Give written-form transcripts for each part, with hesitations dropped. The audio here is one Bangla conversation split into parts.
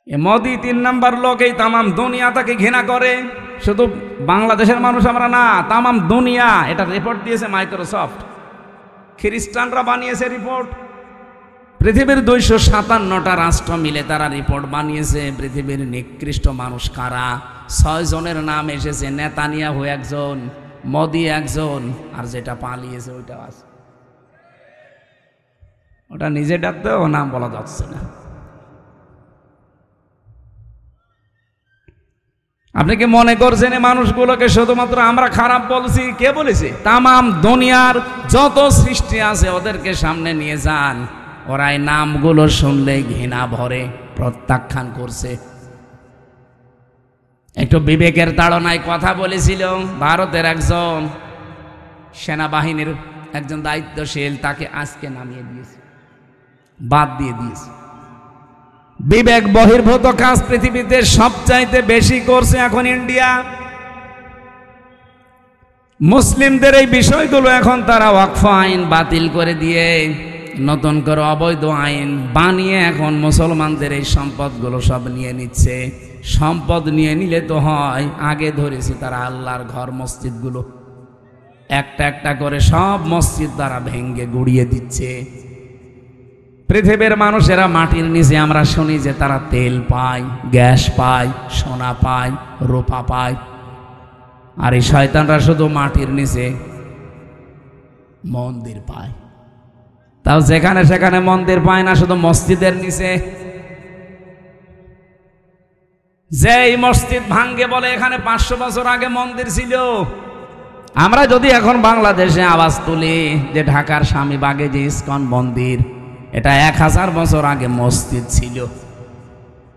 এ মোদি 3 নাম্বার লোক, এই তামাম দুনিয়া তাকে ঘৃণা করে। শুধু বাংলাদেশের মানুষ আমরা না, তামাম দুনিয়া। এটা রিপোর্ট দিয়েছে মাইক্রোসফট, খ্রিস্টানরা বানিয়েছে রিপোর্ট। পৃথিবীর 257টা রাষ্ট্র মিলে তারা রিপোর্ট বানিয়েছে পৃথিবীর নিকৃষ্ট মানুষ কারা। 6 জনের নাম এসেছে, নেতানিয়াহু একজন, মোদি একজন, আর যেটা পালিয়েছে ওইটা আছে। ওটা নিজে ডাকতেও নাম বলা যাচ্ছে না। আপনি কি মনে করছেন এই মানুষগুলোকে শুধুমাত্র আমরা খারাপ বলছি? কে বলেছে? তামাম দুনিয়ার যত সৃষ্টি আছে ওদেরকে সামনে নিয়ে যান, ওরা এই নামগুলো শুনলে ঘৃণা ভরে প্রত্যাখ্যান করছে। একটু বিবেকের তাড়নায় কথা বলেছিল ভারতের একজন সেনাবাহিনীর একজন দায়িত্বশীল, তাকে আজকে নামিয়ে দিয়েছে, বাদ দিয়ে দিয়েছে। বিবেক বহির্ভূত কাজ পৃথিবীতে সবচাইতে বেশি করছে এখন ইন্ডিয়া। মুসলিমদের এই বিষয়গুলো এখন তারা ওয়াকফ আইন বাতিল করে দিয়ে নতুন করে অবৈধ আইন বানিয়ে এখন মুসলমানদের এই সম্পদগুলো সব নিয়ে নিচ্ছে। সম্পদ নিয়ে নিলে তো হয়, আগে ধরেছি তারা আল্লাহর ঘর মসজিদগুলো একটা একটা করে সব মসজিদ তারা ভেঙ্গে গুড়িয়ে দিচ্ছে। পৃথিবীর মানুষেরা মাটির নিচে আমরা শুনি যে তারা তেল পায়, গ্যাস পায়, সোনা পায়, রূপা পায়, আর এই শয়তানরা শুধু মাটির নিচে মন্দির পায়। তাও যেখানে সেখানে মন্দির পায় না, শুধু মসজিদের নিচে। যে এই মসজিদ ভাঙ্গে বলে এখানে 500 বছর আগে মন্দির ছিল। আমরা যদি এখন বাংলাদেশে আওয়াজ তুলি যে ঢাকার স্বামীবাগে যে ইসকন মন্দির, এটা 1000 বছর আগে মসজিদ ছিল,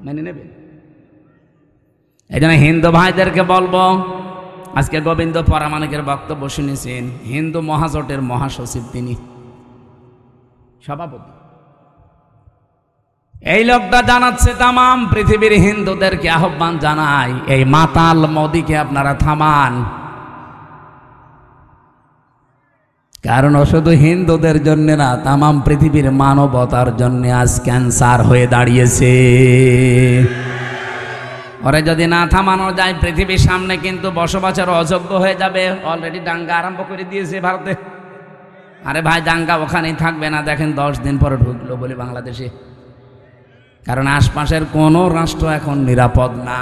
মেনে নেবে? এই জন্য হিন্দু ভাইদেরকে বলবো, আজকে গোবিন্দ পরামানিকের বক্তব্য শুনেছেন, হিন্দু মহাজোটের মহাসচিব তিনি, সভাপতি। এই লোকটা জানাচ্ছে তামাম পৃথিবীর হিন্দুদেরকে আহ্বান জানায়, এই মাতাল মোদিকে আপনারা থামান। কারণ শুধু হিন্দুদের জন্য না, তামাম পৃথিবীর মানবতার জন্য আজ ক্যান্সার হয়ে দাঁড়িয়েছে। ওরে যদি না থামানো যায়, পৃথিবীর সামনে কিন্তু বসবাসের অযোগ্য হয়ে যাবে। অলরেডি দাঙ্গা আরম্ভ করে দিয়েছে ভারতে। আরে ভাই, দাঙ্গা ওখানেই থাকবে না, দেখেন 10 দিন পরে ঢুকলো বলে বাংলাদেশে। কারণ আশপাশের কোনো রাষ্ট্র এখন নিরাপদ না।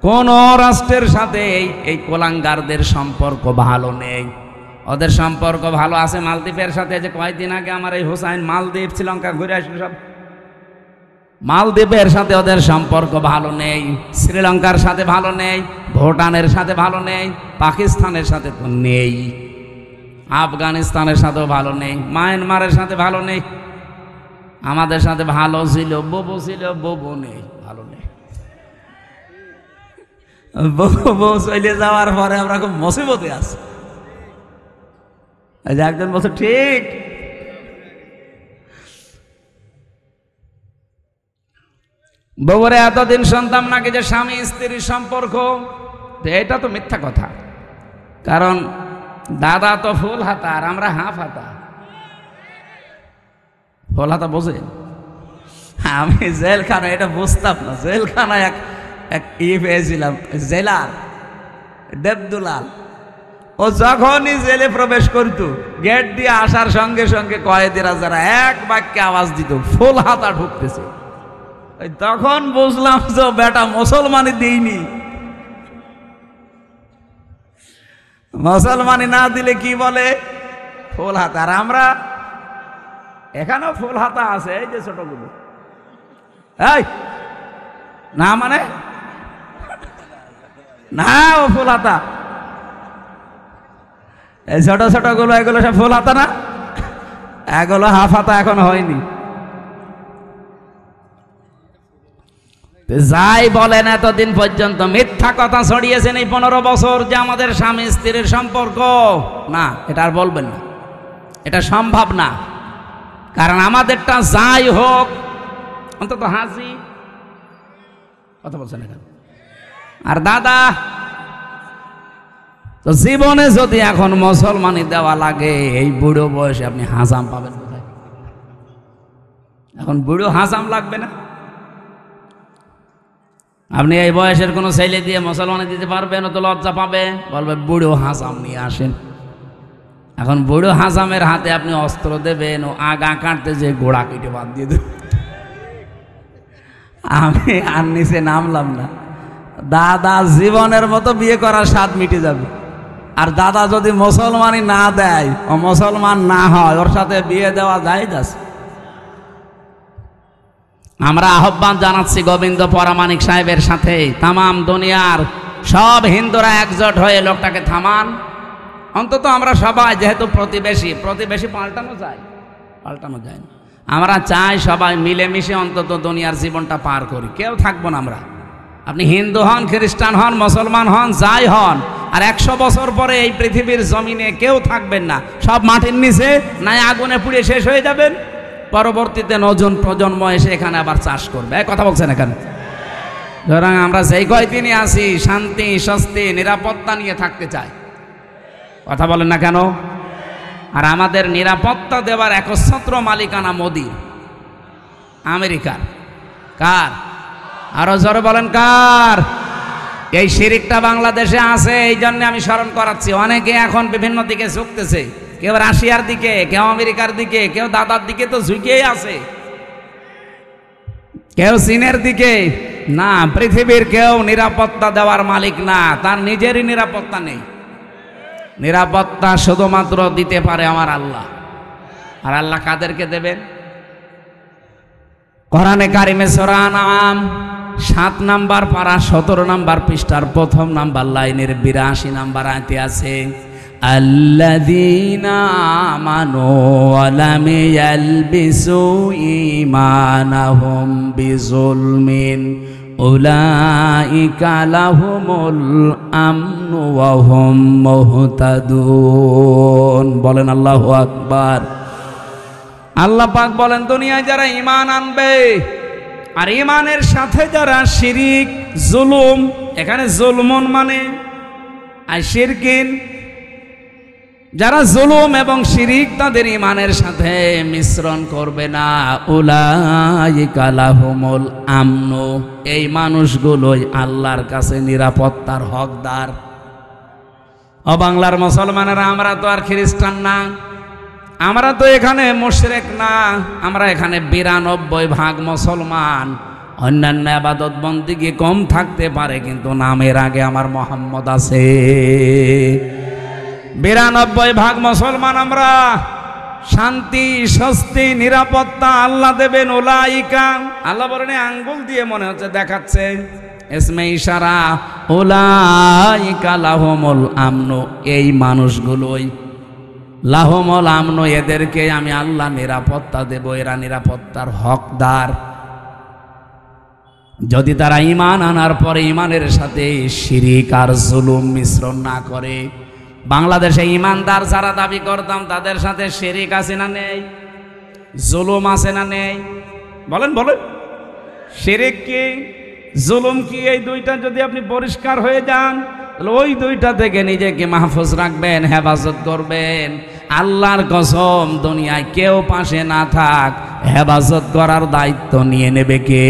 কোন রাষ্ট্রের সাথে এই কোলাঙ্গারদের সম্পর্ক ভালো নেই। ওদের সম্পর্ক ভালো আছে মালদ্বীপের সাথে। যে কয়েকদিন আগে আমার এই হোসাইন মালদ্বীপ শ্রীলঙ্কা ঘুরে আসলো, সব মালদ্বীপের সাথে ওদের সম্পর্ক ভালো নেই, শ্রীলঙ্কার সাথে ভালো নেই, ভুটানের সাথে ভালো নেই, পাকিস্তানের সাথে তো নেই, আফগানিস্তানের সাথেও ভালো নেই, মায়ানমারের সাথে ভালো নেই। আমাদের সাথে ভালো ছিল, ববু ছিল, ববু নেই, ভালো নেই। ববু চলে যাওয়ার পরে আমরা খুব মুসিবতে আছি। একজন বলছে ঠিক, বউরে এতদিন শুনতাম নাকি যে স্বামী স্ত্রীর সম্পর্ক, এটা তো মিথ্যা কথা। কারণ দাদা তো ফুল হাতা আর আমরা হাফ হাতা। ফুল হাতা বোঝেন? আমি জেলখানা এটা বুঝতাম না। জেলখানায় এক পেয়েছিলাম, জেলার দেবদুলাল। ও যখনই জেলে প্রবেশ করত, গেট দিয়ে আসার সঙ্গে সঙ্গে কয়েদিরা যারা এক বাক্যে আওয়াজ দিত, ফুল হাতা ঢুকতেছে। তখন বুঝলাম যে বেটা মুসলমানি দিইনি। মুসলমানি না দিলে কি বলে? ফুল হাতা। আর আমরা এখানেও ফুল হাতা আছে, এই যে ছোটগুলো। এই না মানে না, ও ফুল হাতা। এই ছোট ছোট গুলো, এগুলো সব ফুল হাতা না, এগুলো হাফ হাতা এখন হয়নি। যাই বলেন, এতদিন পর্যন্ত মিথ্যা কথা ছড়িয়েছেন এই 15 বছর যে আমাদের স্বামী স্ত্রীর সম্পর্ক না, এটা আর বলবেন না, এটা সম্ভব না। কারণ আমাদেরটা যাই হোক, অন্তত হাসি কথা বলছেন এখানে। আর দাদা তো জীবনে যদি এখন মুসলমানি দেওয়া লাগে, এই বুড়ো বয়সে আপনি হাজাম পাবেন কোথায়? এখন বুড়ো হাজাম লাগবে না? আপনি এই বয়সের কোনো ছেলে দিয়ে মুসলমানে দিতে পারবেন? তো লজ্জা পাবে, বলবে বুড়ো হাসাম নিয়ে আসেন। এখন বুড়ো হাসামের হাতে আপনি অস্ত্র দেবেন, ও আগা কাটতে যে গোড়া কেটে বাদ দিয়ে দেবেন। আমি আর নিচে নামলাম না। দাদা জীবনের মতো বিয়ে করার স্বাদ মিটে যাবে। আর দাদা যদি মুসলমানই না দেয়, ও মুসলমান না হয়, ওর সাথে বিয়ে দেওয়া যায় যাচ্ছে। আমরা আহ্বান জানাচ্ছি গোবিন্দ পরামানিক সাহেবের সাথে, তামাম দুনিয়ার সব হিন্দুরা একজোট হয়ে লোকটাকে থামান। অন্তত আমরা সবাই, যেহেতু প্রতিবেশী পাল্টানো যায় না। আমরা চাই সবাই মিলেমিশে অন্তত দুনিয়ার জীবনটা পার করি। কেউ থাকবো না আমরা। আপনি হিন্দু হন, খ্রিস্টান হন, মুসলমান হন, যাই হন, আর 100 বছর পরে এই পৃথিবীর জমিনে কেউ থাকবেন না। সব মাটির নিচে নাই আগুনে পুড়ে শেষ হয়ে যাবেন। পরবর্তীতে নতুন প্রজন্ম এসে এখানে আবার চাষ করবে। এই কথা বলছেন এখানে। সুতরাং আমরা যেই কয়দিনই আছি শান্তি, স্বস্তি, নিরাপত্তা নিয়ে থাকতে চাই। কথা বলেন না কেন? আর আমাদের নিরাপত্তা দেওয়ার একচ্ছত্র মালিকানা মোদি, আমেরিকার। কার? আরো জোরে বলেন কার? এই শিরিকটা বাংলাদেশে আছে, এই জন্য আমি স্মরণ করাচ্ছি। অনেকে এখন বিভিন্ন দিকে ঝুঁকতেছে, কেউ রাশিয়ার দিকে, কেউ আমেরিকার দিকে, কেউ দাদার দিকে তো ঝুঁকেই আছে, কেউ চীনের দিকে। না, পৃথিবীর কেউ নিরাপত্তা দেওয়ার মালিক না, তার নিজেরই নিরাপত্তা নেই। নিরাপত্তা শুধুমাত্র দিতে পারে আমার আল্লাহ। আর আল্লাহ কাদেরকে দেবেন? কোরআনে কারিমে সূরা আনআম 7 নাম্বার পারা 17 নাম্বার পৃষ্ঠার 1ম নাম্বার লাইনের 82 নাম্বার আয়াতে আছে, আল্লাযীনা আমানু ওয়া লাম ইয়ালবিসু ঈমানাহুম বিযুলমিন উলাইকা লাহুমুল আমনু ওয়া হুম মুহতাদুন। বলেন আল্লাহু আকবার। আল্লাহ পাক বলেন, দুনিয়ায় যারা ঈমান আনবে আর ঈমানের সাথে যারা শিরিক, জুলুম, এখানে জুলমুন মানে আর শিরকিন, যারা জুলুম এবং শিরিক তাদের ঈমানের সাথে মিশ্রণ করবে না, উলাইকা লাহুমুল আমনু, এই মানুষগুলোই আল্লাহর কাছে নিরাপত্তার হকদার। ও বাংলার মুসলমানেরা, আমরা তো আর খ্রিস্টান না, আমরা তো এখানে মুশরিক না, আমরা এখানে 92% মুসলমান। অন্যান্য ইবাদত বন্দেগী কম থাকতে পারে, কিন্তু নামের আগে আমার মোহাম্মদ আছে। 92% মুসলমান আমরা। শান্তি, স্বস্তি, নিরাপত্তা আল্লাহ দেবেন। উলাইকা, আল্লাহ বলেন আঙ্গুল দিয়ে মনে হচ্ছে দেখাচ্ছে, ইসমে ইশারা, উলাইকা লাহুমুল আমনু, এই মানুষগুলোই লাহুমুল আমনু, এদেরকে আমি আল্লাহ নিরাপত্তা দেব, এরা নিরাপত্তার হকদার। যদি তারা ঈমান আনার পরে ঈমানের সাথে শিরিক আর জুলুম মিশ্রণ না করে। বাংলাদেশে ঈমানদার যারা দাবি করতাম, তাদের সাথে শিরিক আছে না নেই? জুলুম আছে না নেই? বলেন বলেন। শিরিক কি, জুলুম কি, এই দুইটা যদি আপনি পরিষ্কার হয়ে যান, তাহলে ওই দুইটা থেকে নিজেকে মাহফুজ রাখবেন, হেফাজত করবেন। আল্লাহর কসম, দুনিয়ায় কেউ পাশে না থাক, হেফাজত করার দায়িত্ব নিয়ে নেবে কে?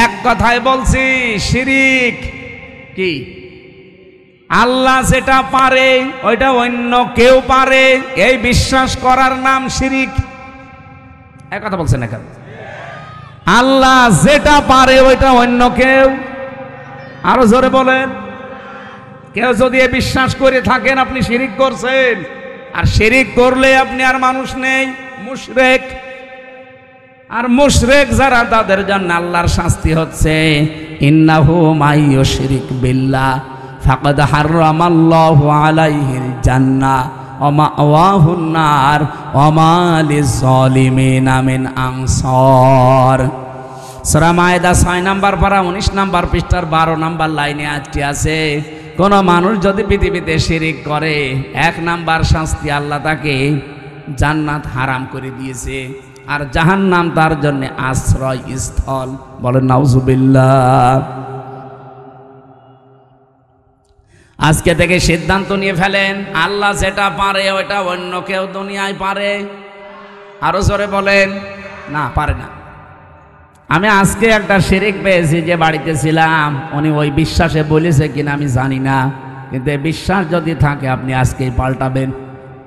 এক কথায় বলছি, শিরিক কি? আল্লাহ যেটা পারে ওইটা অন্য কেউ পারে, এই বিশ্বাস করার নাম শিরিক। এক কথা বলছেন না কেন? আল্লাহ যেটা পারে ওইটা অন্য কেউ, আরো জোরে বলেন। কেউ যদি বিশ্বাস করে থাকেন আপনি শিরিক করছেন, আর শিরিক করলে আপনি আর মানুষ নেই, মুশরিক। আর মুশরিক যারা, তাদের জন্য আল্লাহর শাস্তি হচ্ছে, ইন্নাহু মাইয়ুশরিক বিল্লাহ ফাকাদ হারামাল্লাহু আলাইহিল জান্নাহ ওয়া মাওয়াহুন নার ওয়া মা লিয-যালিমিনা মিন আনসার। সূরা মায়েদা 6 নাম্বার পারা 19 নাম্বার পৃষ্ঠার 12 নাম্বার লাইনে আয়াতটি আছে, কোন মানুষ যদি পৃথিবীতে শিরিক করে, 1 নাম্বার শাস্তি, আল্লাহ তাকে জান্নাত হারাম করে দিয়েছে, আর জাহান্নাম তার জন্য আশ্রয় স্থল। বলেন নাউজুবিল্লাহ। আজকে থেকে সিদ্ধান্ত নিয়ে ফেলেন, আল্লাহ যেটা পারে ওইটা অন্য কেউ দুনিয়ায় পারে। আরো জোরে বলেন, না পারে না। আমি আজকে একটা শিরিক পেয়েছি, যে বাড়িতে ছিলাম উনি ওই বিশ্বাসে বলেছে কিনা আমি জানি না, কিন্তু এই বিশ্বাস যদি থাকে আপনি আজকেই পাল্টাবেন।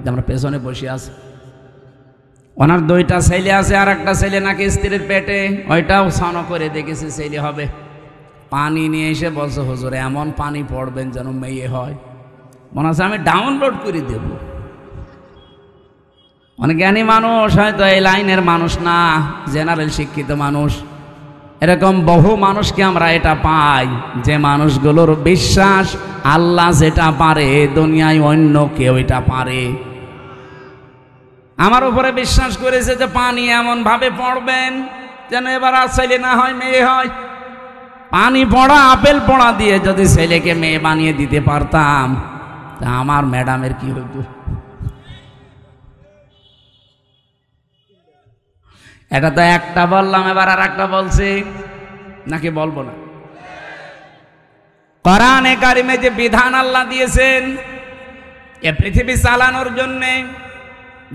যে আমরা পেছনে বসে আছি, ওনার 2টা ছেলে আছে, আর একটা ছেলে নাকি স্ত্রীর পেটে, ওইটাও সানো করে দেখেছে ছেলে হবে। পানি নিয়ে এসে বলছে হুজুর এমন পানি পড়বেন যেন মেয়ে হয়। মনে হচ্ছে আমি ডাউনলোড করে দেব। অনেক জ্ঞানী মানুষ, হয়তো এই লাইনের মানুষ না, জেনারেল শিক্ষিত মানুষ, এরকম বহু মানুষকে আমরা এটা পাই, যে মানুষগুলোর বিশ্বাস আল্লাহ যেটা পারে দুনিয়ায় অন্য কেউ এটা পারে। আমার উপরে বিশ্বাস করেছে যে পানি এমন ভাবে পড়বেন যেন এবার আর ছেলে না হয় মেয়ে হয়। পানি পড়া, আপেল পড়া দিয়ে যদি ছেলেকে মেয়ে বানিয়ে দিতে পারতাম, তা আমার ম্যাডামের কি হতো? এটা তো একটা বললাম, এবার আর একটা বলছি, নাকি বলবো না? কোরআনে কারিমে যে বিধান আল্লাহ দিয়েছেন এ পৃথিবী চালানোর জন্যে,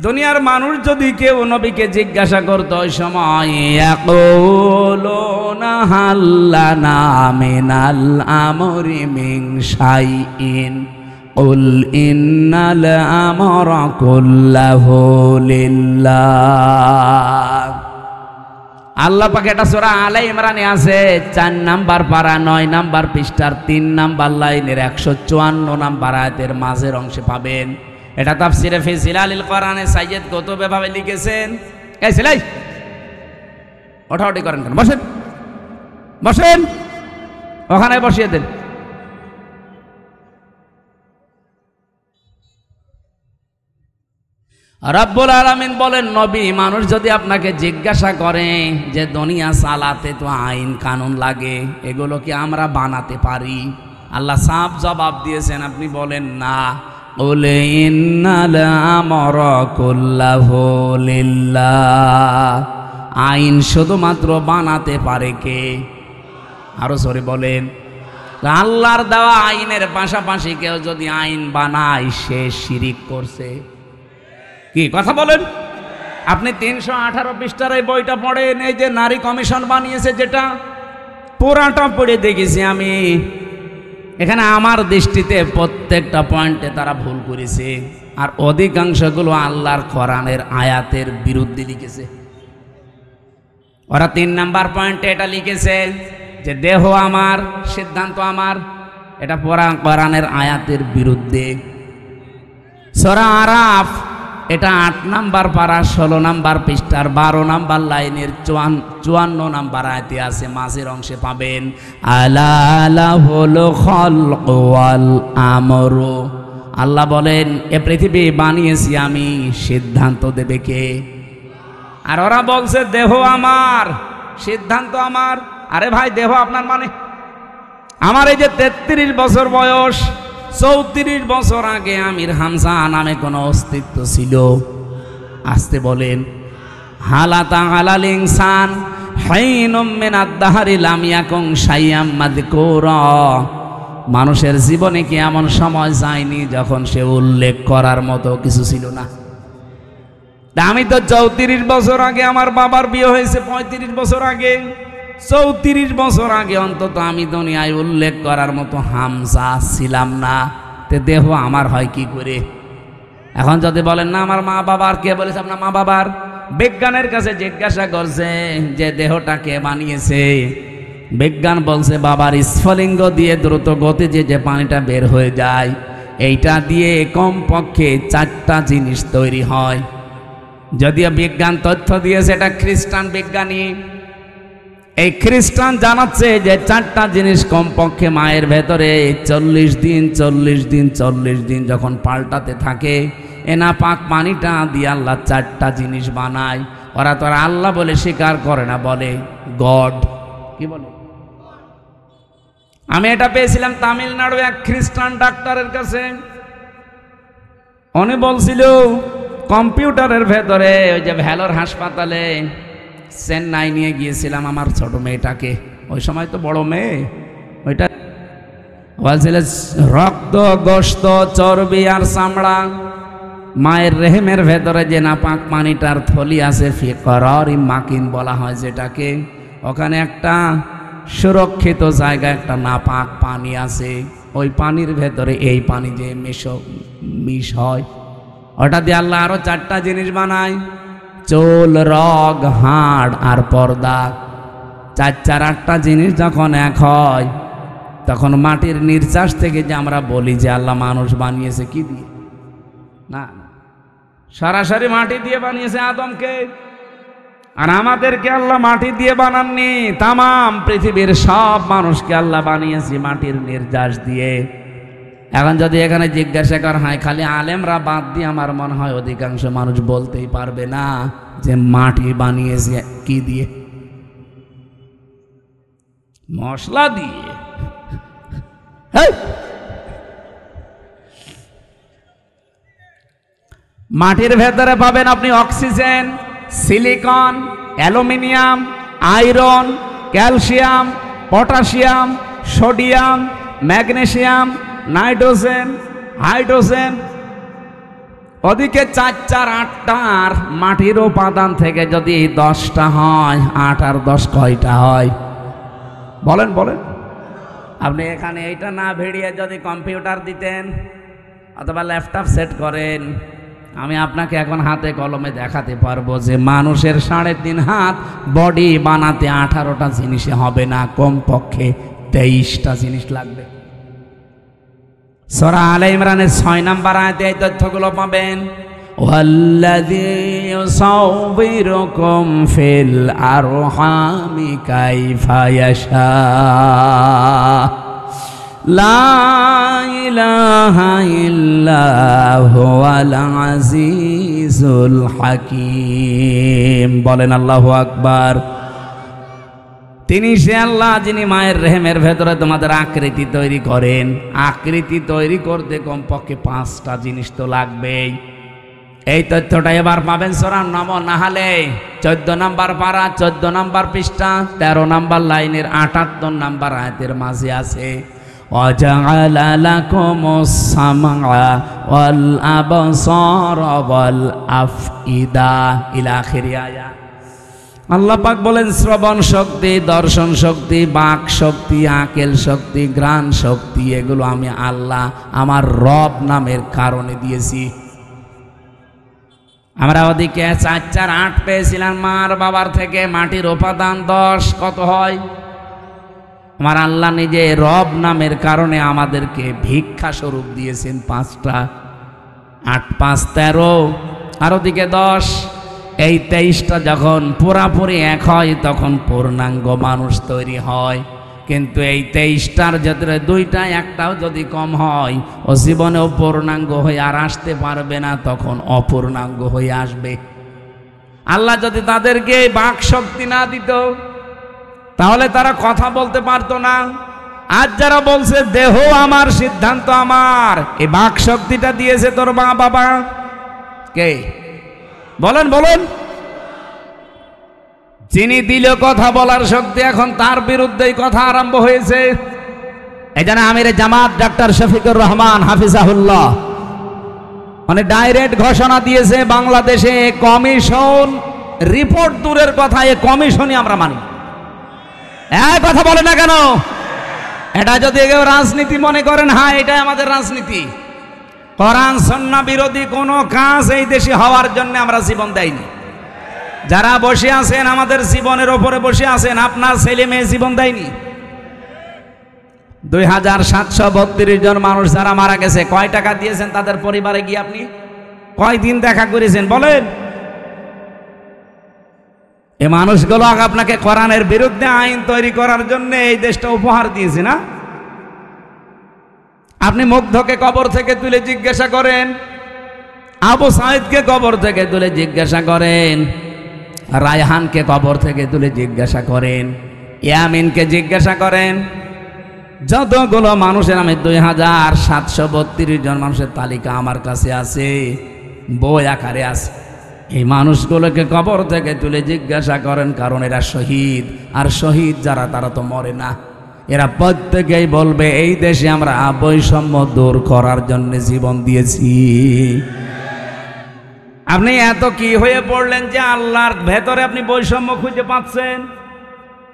দুনিয়ার মানুষ যদি কেউ নবীকে জিজ্ঞাসা করত ওই সময়, ইয়াকুলুনা হাল্লানা মিনাল আমরি মিন শাইইন কুল ইন্নাল আমরা কুল্লাহু লিল্লাহ। আল্লাহ পাক এটা সূরা আলে ইমরানে আছে, 4 নাম্বার পারা 9 নাম্বার পৃষ্ঠার 3 নাম্বার লাইনের 154 নাম্বার আয়াতের মাঝের অংশে পাবেন। এটা তাফসিরে ফি জিলালিল কোরআনে সাইয়্যিদ কুতুব এভাবে লিখেছেন। এই ছেলে ওঠাউঠি করেন কেন? বসেন বসেন, ওখানে বসিয়ে দেন। রব্বুল আলামিন বলেন, নবী মানুষ যদি আপনাকে জিজ্ঞাসা করে যে দুনিয়া চালাতে তো আইন কানুন লাগে, এগুলো কি আমরা বানাতে পারি? আল্লাহ সাফ জবাব দিয়েছেন, আপনি বলেন না। কুল ইন্নাল আমরা কুল্লাহু লিল্লাহ। আইন শুধুমাত্র বানাতে পারে কে? আরো জোরে বলেন। আল্লাহর দেওয়া আইনের পাশাপাশি কেউ যদি আইন বানায় সে শিরিক করছে। কি কথা বলেন? আপনি 318 পৃষ্ঠার এই বইটা পড়েন, এই যে নারী কমিশন বানিয়েছে, যেটা পুরাটা পড়ে দেখেছি আমি। এখানে আমার দৃষ্টিতে প্রত্যেকটা পয়েন্টে তারা ভুল করেছে, আর অধিকাংশগুলো আল্লাহর কোরআনের আয়াতের বিরুদ্ধে লিখেছে। ওরা 3 নাম্বার পয়েন্টে এটা লিখেছে যে দেহ আমার, সিদ্ধান্ত আমার, এটা কোরআনের আয়াতের বিরুদ্ধে। সূরা আরাফ এটা 8 নাম্বার পারা 16 নাম্বার পৃষ্ঠার 12 নাম্বার লাইনের 54 নাম্বার আয়াতে আছে, মাঝের অংশে পাবেন আলা লাহুল খালকু ওয়াল আমরু। আল্লাহ বলেন এ পৃথিবী বানিয়েছি আমি, সিদ্ধান্ত দেবে কে? আর ওরা বলছে দেহ আমার, সিদ্ধান্ত আমার। আরে ভাই, দেহ আপনার মানে? আমার এই যে 33 বছর বয়স, 34 বছর আগে আমির হামজা নামে কোনো অস্তিত্ব ছিল? আসতে বলেন। হালাতা আলাল ইনসান হাইনুম মিনাদ দাহরি লাম ইয়াকুন শাইয়াম মাযকুরা। মানুষের জীবনে কি এমন সময় যায়নি যখন সে উল্লেখ করার মতো কিছু ছিল না? আমি তো 34 বছর আগে আমার বাবার বিয়ে হয়েছে, 35 বছর আগে, 34 বছর আগে অন্তত আমি দুনিয়ায় উল্লেখ করার মতো হামজা ছিলাম না। তে দেহ আমার হয় কি করে? এখন যদি বলেন না আমার মা বাবার, কে বলেছে আপনার মা বাবার? বিজ্ঞানের কাছে জিজ্ঞাসা করছে যে দেহটা কে বানিয়েছে? বিজ্ঞান বলছে বাবার স্ফলিঙ্গ দিয়ে দ্রুত গতিতে যে পানিটা বের হয়ে যায়, এইটা দিয়ে কমপক্ষে 4টা জিনিস তৈরি হয়। যদিও বিজ্ঞান তথ্য দিয়েছে, এটা খ্রিস্টান বিজ্ঞানী, এই খ্রিস্টান জানাচ্ছে যে 4টা জিনিস কমপক্ষে মায়ের ভেতরে 40 দিন যখন পাল্টাতে থাকে, এনা পাক পানিটা দিয়ে আল্লাহ 4টা জিনিস বানায়। ওরা তো আল্লাহ বলে স্বীকার করে না, বলে গড। কি বলে? আমি এটা পেয়েছিলাম তামিলনাড়ু এক খ্রিস্টান ডাক্তারের কাছে। উনি বলছিল কম্পিউটারের ভেতরে, ওই যে ভ্যালোর হাসপাতালে চেন্নাই নিয়ে গিয়েছিলাম আমার ছোট মেয়েটাকে, ওই সময় তো বড় মেয়ে, ওইটা বলছিল রক্ত, গোশত, চর্বি আর চামড়া, মায়ের রেহেমের ভেতরে যে নাপাক পানিটার থলি আছে, ফিকরারি মাকিন বলা হয় যেটাকে, ওখানে একটা সুরক্ষিত জায়গা, একটা নাপাক পানি আছে। ওই পানির ভেতরে এই পানি যে মিশ হয়, ওটা দিয়ে আল্লাহ আরো 4টা জিনিস বানায়, চুল, রগ, হাড় আর পর্দা। 4-8টা জিনিস যখন এক হয়, তখন মাটির নির্যাস থেকে যে আমরা বলি যে আল্লাহ মানুষ বানিয়েছে কি দিয়ে, না সরাসরি মাটি দিয়ে বানিয়েছে আদমকে। আর আমাদেরকে আল্লাহ মাটি দিয়ে বানাননি, তামাম পৃথিবীর সব মানুষকে আল্লাহ বানিয়েছে মাটির নির্যাস দিয়ে। এখন যদি এখানে জিজ্ঞাসা করা হয়, খালি আলেমরা বাদ দিয়ে আমার মনে হয় অধিকাংশ মানুষ বলতেই পারবে না যে মাটি বানিয়েছে কি দিয়ে, মশলা দিয়ে। মাটির ভেতরে পাবেন আপনি oxygen, silicon, aluminium, iron, calcium, potassium, sodium, magnesium, nitrogen, hydrogen. ওদিকে 4-4-8টার মাটির উপাদান থেকে যদি 10টা হয়, 8 আর 10 কয়টা হয় বলেন বলেন? আপনি এখানে এইটা না ভিড়িয়ে যদি কম্পিউটার দিতেন অথবা ল্যাপটপ সেট করেন, আমি আপনাকে এখন হাতে কলমে দেখাতে পারবো যে মানুষের 3.5 হাত বডি বানাতে 18টা জিনিসে হবে না, কমপক্ষে 23টা জিনিস লাগবে। সূরা আলে ইমরানের 6 নম্বর আয়াতে এই তথ্যগুলো পাবেন। ওয়াল্লাযী ইউসাউবিরুকুম ফিল আরহামি কাইফা ইয়াশা লা ইলাহা ইল্লা হুয়াল আজিজুল হাকীম। বলেন আল্লাহু আকবার। তিনি সে আল্লাহ যিনি মায়ের রেহেমের ভেতরে তোমাদের আকৃতি তৈরি করেন। আকৃতি তৈরি করতে কমপক্ষে 5টা জিনিস তো লাগবেই। এই তথ্যটা এবার পাবেন সূরা নাহলে 14 নম্বর পারা, 14 নম্বর পৃষ্ঠা, 13 নম্বর লাইনের 78 নম্বর আয়াতের মাঝে আছে। وَجَعَلَ لَكُمُ السَّمْعَ وَالْأَبْصَارَ وَالْأَفْئِدَةَ ইলা আখির আয়াত। আল্লাহ পাক বলেন শ্রবণ শক্তি, দর্শন শক্তি, বাক শক্তি, আকেল শক্তি, ঘ্রাণ শক্তি, এগুলো আমি আল্লাহ আমার রব নামের কারণে দিয়েছি। আমরা ওদিকে 4-4-8 পেয়েছিলাম মার বাবার থেকে, মাটির উপাদান 10, কত হয়? আমার আল্লাহ নিজে রব নামের কারণে আমাদেরকে ভিক্ষা স্বরূপ দিয়েছেন 5টা। 8 5 13, আর ওদিকে 10। এই 23টা যখন পুরাপুরি এক হয় তখন পূর্ণাঙ্গ মানুষ তৈরি হয়। কিন্তু এই 23টার ভেতরে 2টা 1টাও যদি কম হয়, ও জীবনেও পূর্ণাঙ্গ হয়ে আর আসতে পারবে না, তখন অপূর্ণাঙ্গ হয়ে আসবে। আল্লাহ যদি তাদেরকে বাক শক্তি না দিত তাহলে তারা কথা বলতে পারতো না। আজ যারা বলছে দেহ আমার, সিদ্ধান্ত আমার, এই বাক শক্তিটা দিয়েছে তোর মা বাবা কে? বলেন বলেন। যিনি দিল কথা বলার শক্তি, এখন তার বিরুদ্ধেই কথা আরম্ভ হয়েছে। এই জন্য আমিরে জামাত ডক্টর শফিকুর রহমান হাফিজাহুল্লাহ মানে ডাইরেক্ট ঘোষণা দিয়েছে, বাংলাদেশে কমিশন রিপোর্ট দূরের কথা, এই কমিশনই আমরা মানি। এক কথা বলে না কেন? এটা যদি কেউ রাজনীতি মনে করেন, হ্যাঁ এটাই আমাদের রাজনীতি। কোরআন সুন্নাহ বিরোধী কোনো কাজ এই দেশে হওয়ার জন্য আমরা জীবন দেইনি। যারা বসে আছেন আমাদের জীবনের ওপরে বসে আছেন, আপনার ছেলে মেয়ে জীবন দেয়নি। 2732 জন মানুষ যারা মারা গেছে, কয় টাকা দিয়েছেন তাদের পরিবারে গিয়ে? আপনি কয়দিন দেখা করেছেন বলেন? এই মানুষগুলো আপনাকে কোরআনের বিরুদ্ধে আইন তৈরি করার জন্য এই দেশটা উপহার দিয়েছে না? আপনি মুগ্ধকে কবর থেকে তুলে জিজ্ঞাসা করেন, আবু সাইদকে কবর থেকে তুলে জিজ্ঞাসা করেন, রায়হানকে কবর থেকে তুলে জিজ্ঞাসা করেন, ইয়ামিনকে জিজ্ঞাসা করেন, যতগুলো মানুষের আমি 2732 জন মানুষের তালিকা আমার কাছে আছে, বই আকারে আছে। এই মানুষগুলোকে কবর থেকে তুলে জিজ্ঞাসা করেন, কারণ এরা শহীদ। আর শহীদ যারা তারা তো মরে না। এরা প্রত্যেকেই বলবে এই দেশে আমরা বৈষম্য দূর করার জন্য জীবন দিয়েছি। আপনি এত কি হয়ে পড়লেন যে আল্লাহর ভেতরে আপনি বৈষম্য খুঁজে পাচ্ছেন?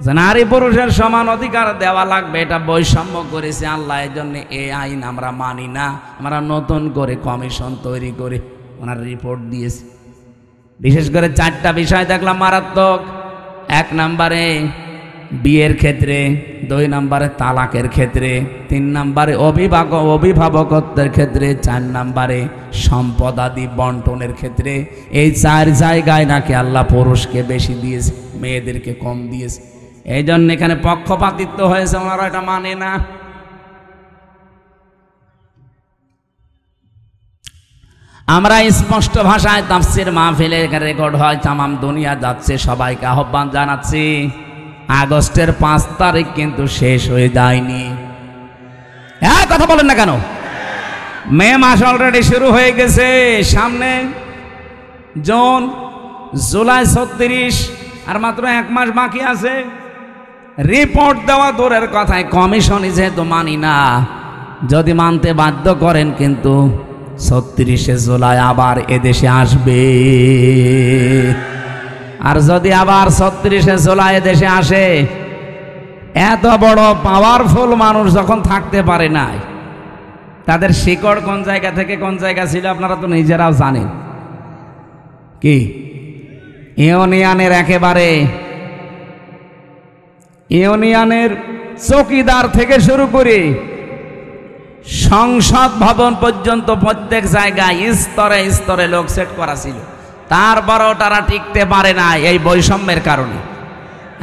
যে নারী পুরুষের সমান অধিকার দেওয়া লাগবে, এটা বৈষম্য করেছে আল্লাহ। এই জন্য এই আইন আমরা মানি না, আমরা নতুন করে কমিশন তৈরি করে ওনার রিপোর্ট দিয়েছি। বিশেষ করে 4টা বিষয় দেখলাম মারাত্মক। 1 নম্বরে বিয়ের ক্ষেত্রে, 2 নম্বরে তালাকের ক্ষেত্রে, 3 নম্বরে অভিভাবকত্বের ক্ষেত্রে, 4 নম্বরে সম্পদাদি বন্টনের ক্ষেত্রে। এই 4 জায়গায় নাকি আল্লাহ পুরুষকে বেশি দিয়েছে, মেয়েদেরকে কম দিয়েছে। এই জন্য এখানে পক্ষপাতিত্ব হয়েছে, ওনারা এটা মানে না। আমরা স্পষ্ট ভাষায় তাফসীর মাহফিলে রেকর্ড হয়, তামাম দুনিয়া যাচ্ছে, সবাইকে আহ্বান জানাচ্ছি, আগস্টের 5 তারিখ কিন্তু শেষ হয়ে যায়নি। হ্যাঁ, কথা বলেন না কেন? মে মাস অলরেডি শুরু হয়ে গেছে, সামনে জুন, জুলাই 36, আর মাত্র 1 মাস বাকি আছে। রিপোর্ট দেওয়া দূরের কথায়, কমিশনই যেহেতু মানি না, যদি মানতে বাধ্য করেন কিন্তু 36শে জুলাই আবার এদেশে আসবে। আর যদি আবার 36শে জুলাই এদেশে আসে, এত বড় পাওয়ারফুল মানুষ যখন থাকতে পারে নাই, তাদের শিকড় কোন জায়গা থেকে কোন জায়গা ছিল আপনারা তো নিজেরাও জানেন। কি ইউনিয়নের একেবারে ইউনিয়নের চৌকিদার থেকে শুরু করে সংসদ ভবন পর্যন্ত প্রত্যেক জায়গায় স্তরে স্তরে লোক সেট করা ছিল, তারপরও তারা টিকতে পারে না এই বৈষম্যের কারণে।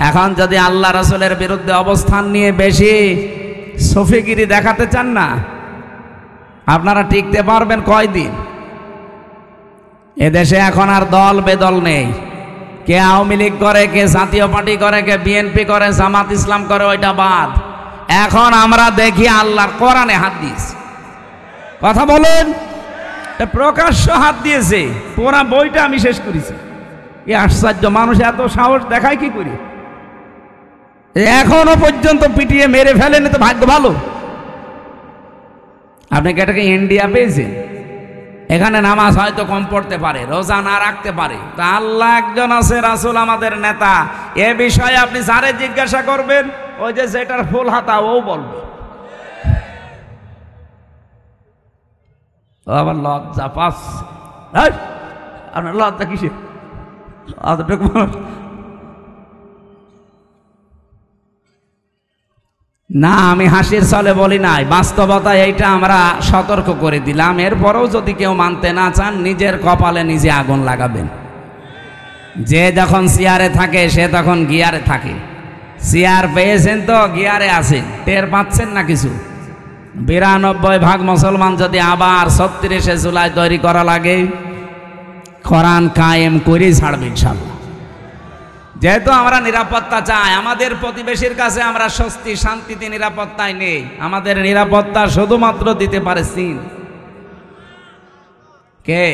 এখন যদি আল্লাহ রাসূলের বিরুদ্ধে অবস্থান নিয়ে বেশি সফিগিরি দেখাতে চান না, আপনারা টিকতে পারবেন কয়দিন? এদেশে এখন আর দল বেদল নেই, কে আওয়ামী লীগ করে, কে জাতীয় পার্টি করে, কে বিএনপি করে, জামাত ইসলাম করে, ওইটা বাদ। এখন আমরা দেখি আল্লাহর কোরআনে হাত দিয়েছে। কথা বলেন, প্রকাশ্য হাত দিয়েছে, পুরা বইটা আমি শেষ করেছি। এই আশ্চর্য, মানুষ এত সাহস দেখায় কি করে? এখনো পর্যন্ত পিটিয়ে মেরে ফেলেনি তো ভাগ্য ভালো। আপনি কি এটাকে ইন্ডিয়া পেয়েছেন? এখানে নামাজ হয়তো কম পড়তে পারে, রোজা না রাখতে পারে, তা আল্লাহ একজন আছে, রাসূল আমাদের নেতা। এ বিষয়ে আপনি যারে জিজ্ঞাসা করবেন, ওই যে যেটার ফুল হাতা ও বলবে। আবার লজ্জা পাস, আপনার লজ্জা কিসে? না, আমি হাসির ছলে বলি নাই, বাস্তবতায় এইটা আমরা সতর্ক করে দিলাম। এরপরেও যদি কেউ মানতে না চান, নিজের কপালে নিজে আগুন লাগাবেন। যে যখন চেয়ারে থাকে সে তখন গিয়ারে থাকে। চেয়ার পেয়েছেন তো গিয়ারে আছেন, টের পাচ্ছেন না কিছু। 92% মুসলমান যদি আবার 36শে জুলাই তৈরি করা লাগে, কোরআন কায়েম করেই ছাড়বে ইনশাআল্লাহ। যেহেতু আমরা নিরাপত্তা চাই, আমাদের প্রতিবেশীর কাছে আমরা স্বস্তি শান্তিতে নিরাপত্তায় নেই। আমাদের নিরাপত্তা শুধুমাত্র দিতে পারে চীন। কে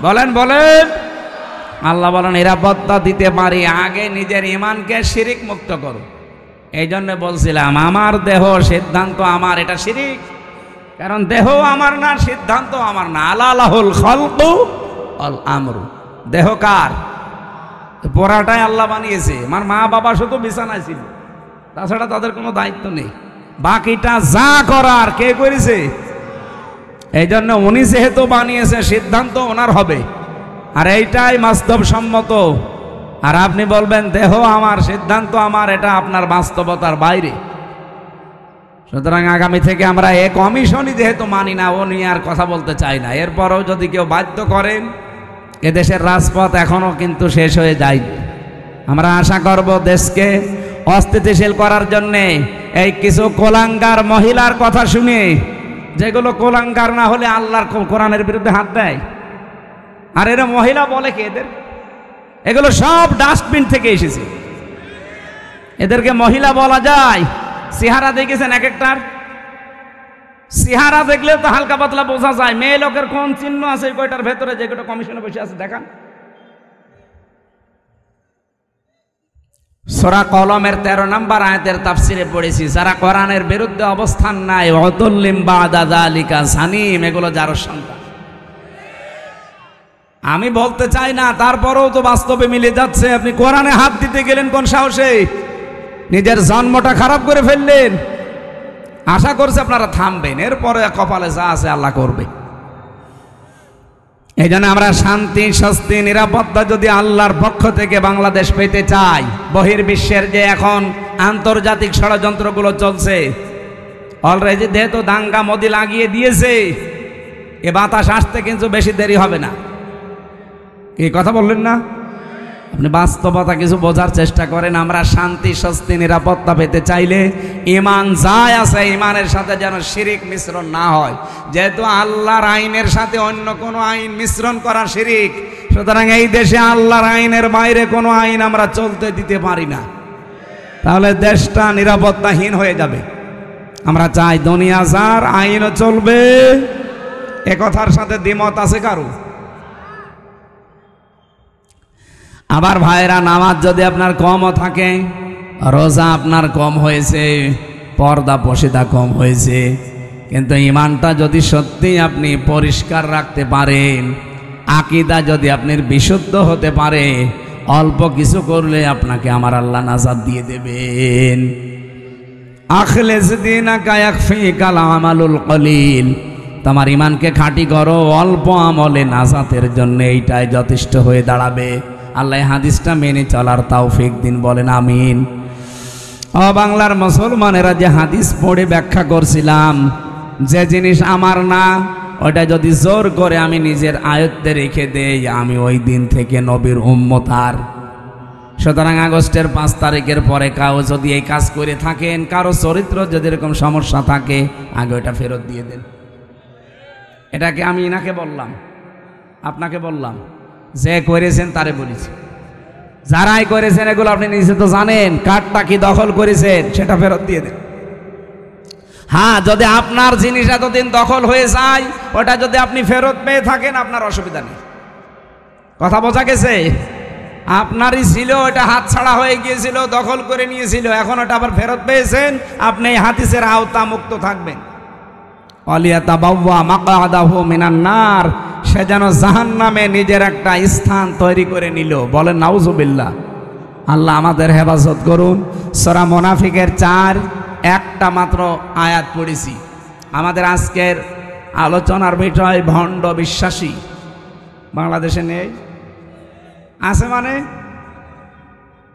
বলেন? বলেন। আল্লাহ বলেন নিরাপত্তা দিতে পারি, আগে নিজের ঈমানকে শিরিক মুক্ত করো। এই জন্য বলছিলাম, আমার দেহ সিদ্ধান্ত আমার, এটা শিরিক। কারণ দেহ আমার না, সিদ্ধান্ত আমার না। আলাহুল খালকু ওয়াল আমরু। দেহ কার? পোড়াটাই আল্লাহ বানিয়েছে। আমার মা বাবা শুধু বিছানায় ছিল, তাছাড়া তাদের কোনো দায়িত্ব নেই। বাকিটা যা করার কে করেছে? এই জন্য উনি যেহেতু বানিয়েছে, সিদ্ধান্ত ওনার হবে, আর এইটাই বাস্তবসম্মত। আর আপনি বলবেন দেহ আমার, সিদ্ধান্ত আমার, এটা আপনার বাস্তবতার বাইরে। সুতরাং আগামী থেকে আমরা এ কমিশনই যেহেতু মানি না, ও নিয়ে আর কথা বলতে চাই না। এরপরও যদি কেউ বাধ্য করেন, এদেশের রাজপথ এখনো কিন্তু শেষ হয়ে যায়। আমরা আশা করব দেশকে অস্থিতিশীল করার জন্যে এই কিছু কোলাঙ্গার মহিলার কথা শুনে, যেগুলো কোলাঙ্গার না হলে আল্লাহর কোরআনের বিরুদ্ধে হাত দেয়। আর এরা মহিলা বলে কি এদের? এগুলো সব ডাস্টবিন থেকে এসেছে। এদেরকে মহিলা বলা যায়? চেহারা দেখেছেন এক একটার? চেহারা দেখলে তো হালকা পাতলা বোঝা যায় মেয়ে লোকের কোন চিহ্ন আছে কয়টার ভেতরে, যে কয়টা কমিশনে বসে আছে দেখান। সূরা কলমের 13 নম্বর আয়াতের তাফসিরে পড়েছি, যারা কোরআনের বিরুদ্ধে অবস্থান নাই, ওয়াতুল্লিম বাদা যালিকা সানিম, এগুলো যার সন্তান। আমি বলতে চাই না, তারপরেও তো বাস্তবে মিলে যাচ্ছে। আপনি কোরআনে হাত দিতে গেলেন কোন সাহসে? নিজের জন্মটা খারাপ করে ফেললেন। আশা করছে আপনারা থামবেন, এরপরে কপালে যা আছে আল্লাহ করবে। এই জন্য আমরা শান্তি, স্বস্তি, নিরাপত্তা যদি আল্লাহর পক্ষ থেকে বাংলাদেশ পেতে চাই, বহির্বিশ্বের যে এখন আন্তর্জাতিক ষড়যন্ত্রগুলো চলছে, অলরেডি যেহেতু দাঙ্গা মোদি লাগিয়ে দিয়েছে, এ বাতাস আসতে কিন্তু বেশি দেরি হবে না। এই কথা বললেন না? আপনি বাস্তবতা কিছু বোঝার চেষ্টা করেন। আমরা শান্তি, স্বস্তি, নিরাপত্তা পেতে চাইলে ঈমান যাই আছে, ঈমানের সাথে যেন শিরিক মিশ্রণ না হয়। যেহেতু আল্লাহর আইনের সাথে অন্য কোনো আইন মিশ্রণ করা শিরিক, সুতরাং এই দেশে আল্লাহর আইনের বাইরে কোনো আইন আমরা চলতে দিতে পারি না, তাহলে দেশটা নিরাপত্তাহীন হয়ে যাবে। আমরা চাই দুনিয়া যার, আইনও চলবে। এ কথার সাথে দ্বিমত আছে কারো? আবার ভাইরা, নামাজ যদি আপনার কমও থাকে, রোজা আপনার কম হয়েছে, পর্দা পশিদা কম হয়েছে, কিন্তু ঈমানটা যদি সত্যি আপনি পরিষ্কার রাখতে পারেন, আকীদা যদি আপনার বিশুদ্ধ হতে পারে, অল্প কিছু করলে আপনাকে আমার আল্লাহ নাজাত দিয়ে দেবেন। আখলিস দীনাকা ইয়াকফিকাল আমালুল কলিল, তোমার ঈমানকে খাঁটি করো, অল্প আমলে নাজাতের জন্য এইটাই যথেষ্ট হয়ে দাঁড়াবে। আল্লাহ হাদিসটা মেনে চলার তৌফিক দিন, বলেন আমিন। ও বাংলার মুসলমানেরা, যে হাদিস পড়ে ব্যাখ্যা করছিলাম, যে জিনিস আমার না, ওটা যদি জোর করে আমি নিজের আয়ত্তে রেখে দেই, আমি ওই দিন থেকে নবীর উম্মত। আর সুতরাং আগস্টের 5 তারিখের পরে কাউ যদি এই কাজ করে থাকেন, কারো চরিত্র যদি এরকম সমস্যা থাকে, আগে ওটা ফেরত দিয়ে দেন। এটাকে আমি ইনাকে বললাম, আপনাকে বললাম, যে করেছেন তারে বলেছি। যারাই করেছেন এগুলো আপনি নিজে তো জানেন, কার্ডটা কি দখল করেছেন সেটা ফেরত দিয়ে দেন। হ্যাঁ, যদি আপনার জিনিস এতদিন দখল হয়ে যায়, ওটা যদি আপনি ফেরত পেয়ে থাকেন, আপনার অসুবিধা নেই। কথা বোঝা গেছে? আপনারই ছিল, ওটা হাতছাড়া হয়ে গিয়েছিল, দখল করে নিয়েছিল, এখন ওটা আবার ফেরত পেয়েছেন, আপনি এই হাদিসের আওতা মুক্ত থাকবেন। ওয়ালিয়াতাবাওয়া মাকআদাহু মিনান নার, সে যেন জাহান্নামে নিজের একটা স্থান তৈরি করে নিল। বলেন নাউজুবিল্লাহ। আল্লাহ আমাদের হেফাজত করুন। সূরা মুনাফিকের 4 একটা মাত্র আয়াত পড়েছি। আমাদের আজকের আলোচনার বিষয় ভণ্ড বিশ্বাসী। বাংলাদেশে নেই, আছে মানে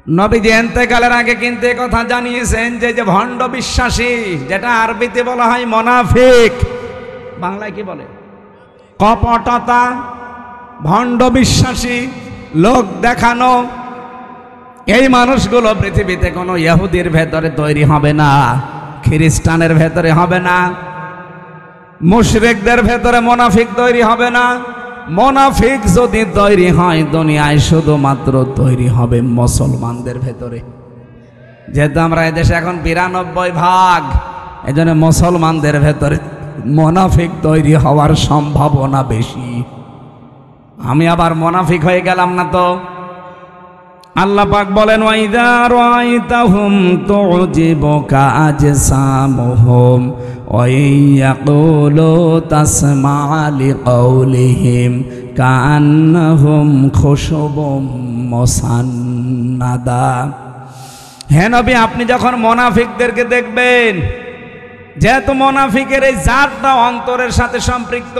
নবীজি ইন্তেকালের আগে কিন্তু এই কথা জানিয়েছেন যে ভণ্ড বিশ্বাসী, যেটা আরবিতে বলা হয় মুনাফিক, বাংলায় কি বলে? কপটতা, ভণ্ড বিশ্বাসী, লোক দেখানো। এই মানুষগুলো পৃথিবীতে কোনো ইহুদির ভেতরে তৈরি হবে না, খ্রিস্টানের ভেতরে হবে না, মুশরিকদের ভেতরে মুনাফিক তৈরি হবে না। মুনাফিক যদি তৈরি হয়, দুনিয়ায় শুধুমাত্র তৈরি হবে মুসলমানদের ভেতরে। যেহেতু আমরা এদেশে এখন 92 ভাগ, এজন্য মুসলমানদের ভেতরে মুনাফিক তৈরি হওয়ার সম্ভাবনা বেশি। আমি আবার মুনাফিক হয়ে গেলাম না তো? আল্লাহ পাক বলেন, ওয়াইদা রাআইতাহুম তুজিবুকা আজসামুহুম ওয়া ইয়াকুলু তাসমা'ু লিকাউলিহিম কাআন্নাহুম খুশুবুম মুসান্নাদা। হে নবী, আপনি যখন মুনাফিকদেরকে দেখবেন, যেহেতু মুনাফিকের এই জাতটা অন্তরের সাথে সম্পৃক্ত,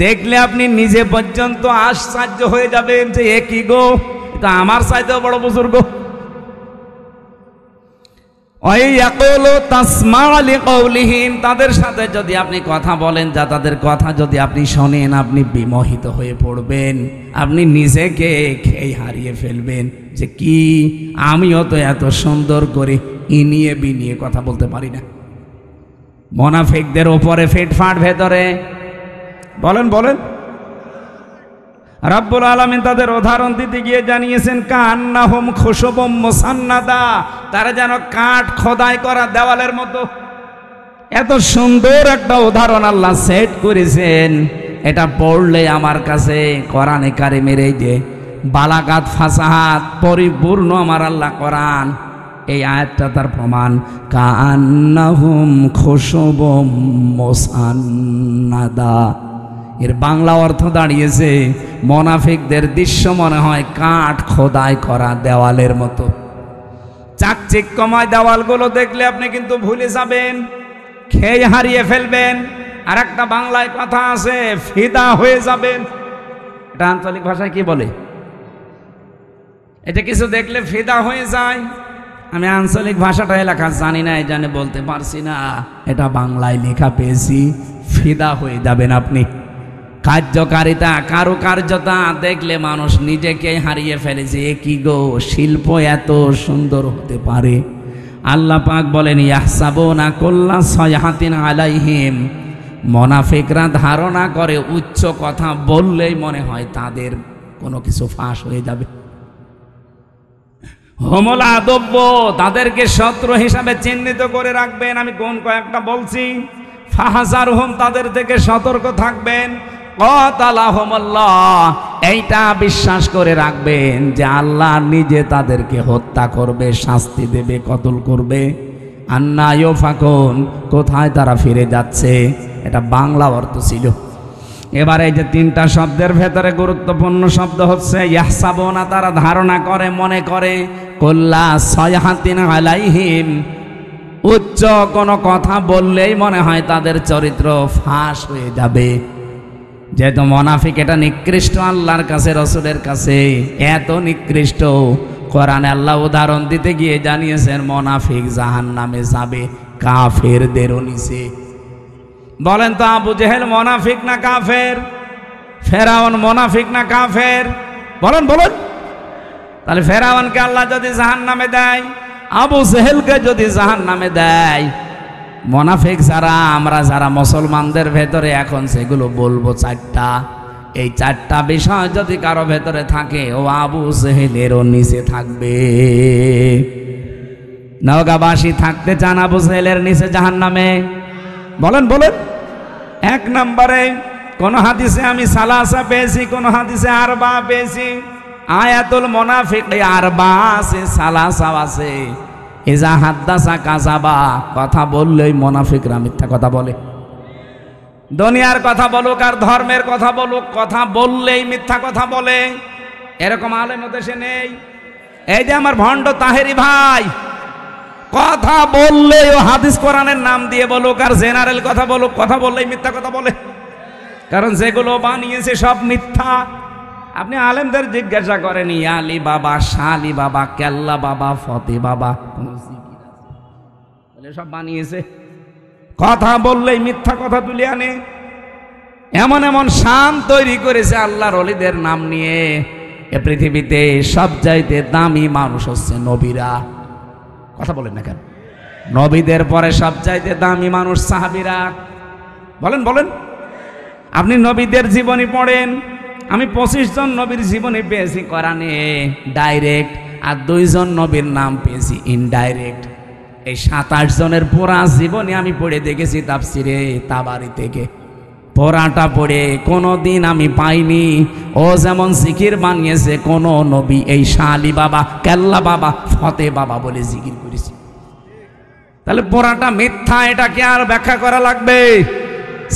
দেখলে আপনি নিজে পর্যন্ত আশ্চর্য হয়ে যাবেন যে এ কি গো, এটা আমার চাইতেও বড় বুজুর্গ। তাদের সাথে যদি আপনি কথা বলেন, যা তাদের কথা যদি আপনি শোনেন, আপনি বিমোহিত হয়ে পড়বেন, আপনি নিজেকে খেয়ে হারিয়ে ফেলবেন যে কি, আমিও তো এত সুন্দর করে ইনিয়ে বিনিয়ে কথা বলতে পারি না। মুনাফিকদের ওপরে ফিটফাট ভেতরে। বলেন বলেন। রাব্বুল আলামিন তাদের উদাহরণ দিতে গিয়ে জানিয়েছেন, কান্নাহুম খুশুবুম মুসান্নাদা, তারা যেন কাঠ খোদাই করা দেওয়ালের মতো। এত সুন্দর একটা উদাহরণ আল্লাহ সেট করেছেন, এটা পড়লে আমার কাছে কোরআনে কারিমের এই যে বালাগাত ফাসাহাত পরিপূর্ণ আমার আল্লাহ কোরআন, এই আয়াতটা তার প্রমাণ। কান্নাহুম খুশুবুম মুসান্নাদা, এর বাংলা অর্থ দাঁড়িয়েছে, মুনাফিকদের দৃশ্য মনে হয় কাঠ খোদাই করা দেওয়ালের মতো। চাকচিক্যময় দেওয়ালগুলো দেখলে আপনি কিন্তু ভুলে যাবেন, খেয়ে হারিয়ে ফেলবেন। আর একটা বাংলায় কথা আছে, ফিদা হয়ে যাবেন। এটা আঞ্চলিক ভাষায় কি বলে? এটা কিছু দেখলে ফিদা হয়ে যায়। আমি আঞ্চলিক ভাষাটা এলাকা জানি না, এই জানে বলতে পারছি না। এটা বাংলায় লেখা পেয়েছি, ফিদা হয়ে যাবেন আপনি। কার্যকারিতা, কারুকার্যতা দেখলে মানুষ নিজেকে হারিয়ে ফেলেছে। কি গো, শিল্প এত সুন্দর হতে পারে? আল্লাহ পাক বলেন, ইয়াহসাবুনা কুল্লা সাইহাতিন আলাইহিম, মুনাফিকরা ধারণা করে উচ্চ কথা বললেই মনে হয় তাদের কোনো কিছু ফাঁস হয়ে যাবে। হুমুল আদব্য, তাদেরকে শত্রু হিসাবে চিহ্নিত করে রাখবেন। আমি কোন কয়েকটা বলছি। ফাহজারহুম, তাদের থেকে সতর্ক থাকবেন। ক্বাতালাহুমুল্লাহ, এইটা বিশ্বাস করে রাখবেন যে আল্লাহ নিজে তাদেরকে হত্যা করবে, শাস্তি দেবে, কতল করবে। আন্না ইউফাকুন, কোথায় তারা ফিরে যাচ্ছে? এটা বাংলা অর্থ ছিল। এবারে এই যে তিনটা শব্দের ভেতরে গুরুত্বপূর্ণ শব্দ হচ্ছে ইয়াহসাবুনা, তারা ধারণা করে, মনে করে। কুল্লা সাইহাতিন আলাইহিম, উচ্চ কোনো কথা বললেই মনে হয় তাদের চরিত্র ফাঁস হয়ে যাবে। যেহেতু মুনাফিক এটা নিকৃষ্ট আল্লাহর কাছে, রসুলের কাছে এত নিকৃষ্ট, কোরআনে আল্লাহ উদাহরণ দিতে গিয়ে জানিয়েছেন মুনাফিক জাহান্নামে যাবে কাফেরদেরও নিচে। বলেন তো, আবু জেহেল মুনাফিক না কাফের? ফেরাউন মুনাফিক না কাফের? বলেন বলেন। তাহলে ফেরাউনকে আল্লাহ যদি জাহান্নামে দেয়, আবু জেহেলকে যদি জাহান্নামে দেয়, মুনাফিক যারা, আমরা যারা মুসলমানদের ভেতরে এখন সেগুলো বলবো চারটা, এই চারটা বিষয় যদি কারো ভেতরে থাকে, ও আবু জেহেলেরও নিচে থাকবে। নওগাঁবাসী থাকতে চান আবু জেহেলের নিচে জাহান্নামে? বলেন বলেন। এক নম্বরে কোন হাদিসে আমি সালাসা পেয়েছি, কোন হাদিসে আরবা পেয়েছি। আয়াতুল মুনাফিক আরবা আছে, সালাসা আছে। ইজা হাদ্দাসা কাযাবা, কথা বললেই মুনাফিকরা মিথ্যা কথা বলে। দুনিয়ার কথা বলুক আর ধর্মের কথা বলুক, কথা বললেই মিথ্যা কথা বলে। এরকম আলেম দেশে নেই। এই যে আমার ভণ্ড তাহেরি ভাই, কথা বললেই ও হাদিস কোরআনের নাম দিয়ে বলুক আর জেনারেল কথা বলুক, কথা বললেই মিথ্যা কথা বলে। কারণ যেগুলো বানিয়েছে সব মিথ্যা। আপনি আলেমদের জিজ্ঞাসা করেন, ইয়ালি বাবা, শালি বাবা, কেল্লা বাবা, ফতে বাবা, সব বানিয়েছে। কথা বললেই মিথ্যা কথা তুলে আনে। এমন এমন শান তৈরি করেছে আল্লাহর ওলিদের নাম নিয়ে। এ পৃথিবীতে সবচাইতে দামি মানুষ হচ্ছে নবীরা। কথা বলেন না কেন? নবীদের পরে সবচাইতে দামি মানুষ সাহাবীরা। বলেন বলেন। আপনি নবীদের জীবনী পড়েন। আমি 25 জন নবীর জীবনী পেয়েছি কোরআনে ডাইরেক্ট, আর 2 জন নবীর নাম পেয়েছি ইনডাইরেক্ট। এই 27 জনের পুরা জীবনী আমি পড়ে দেখেছি তাফসিরে তাবারি থেকে। পড়াটা পড়ে কোনোদিন আমি পাইনি ও যেমন জিকির বানিয়েছে কোন নবী এই শালি বাবা, কেল্লা বাবা, ফতে বাবা বলে জিকির করেছে। তাহলে পড়াটা মিথ্যা, এটাকে আর ব্যাখ্যা করা লাগবে?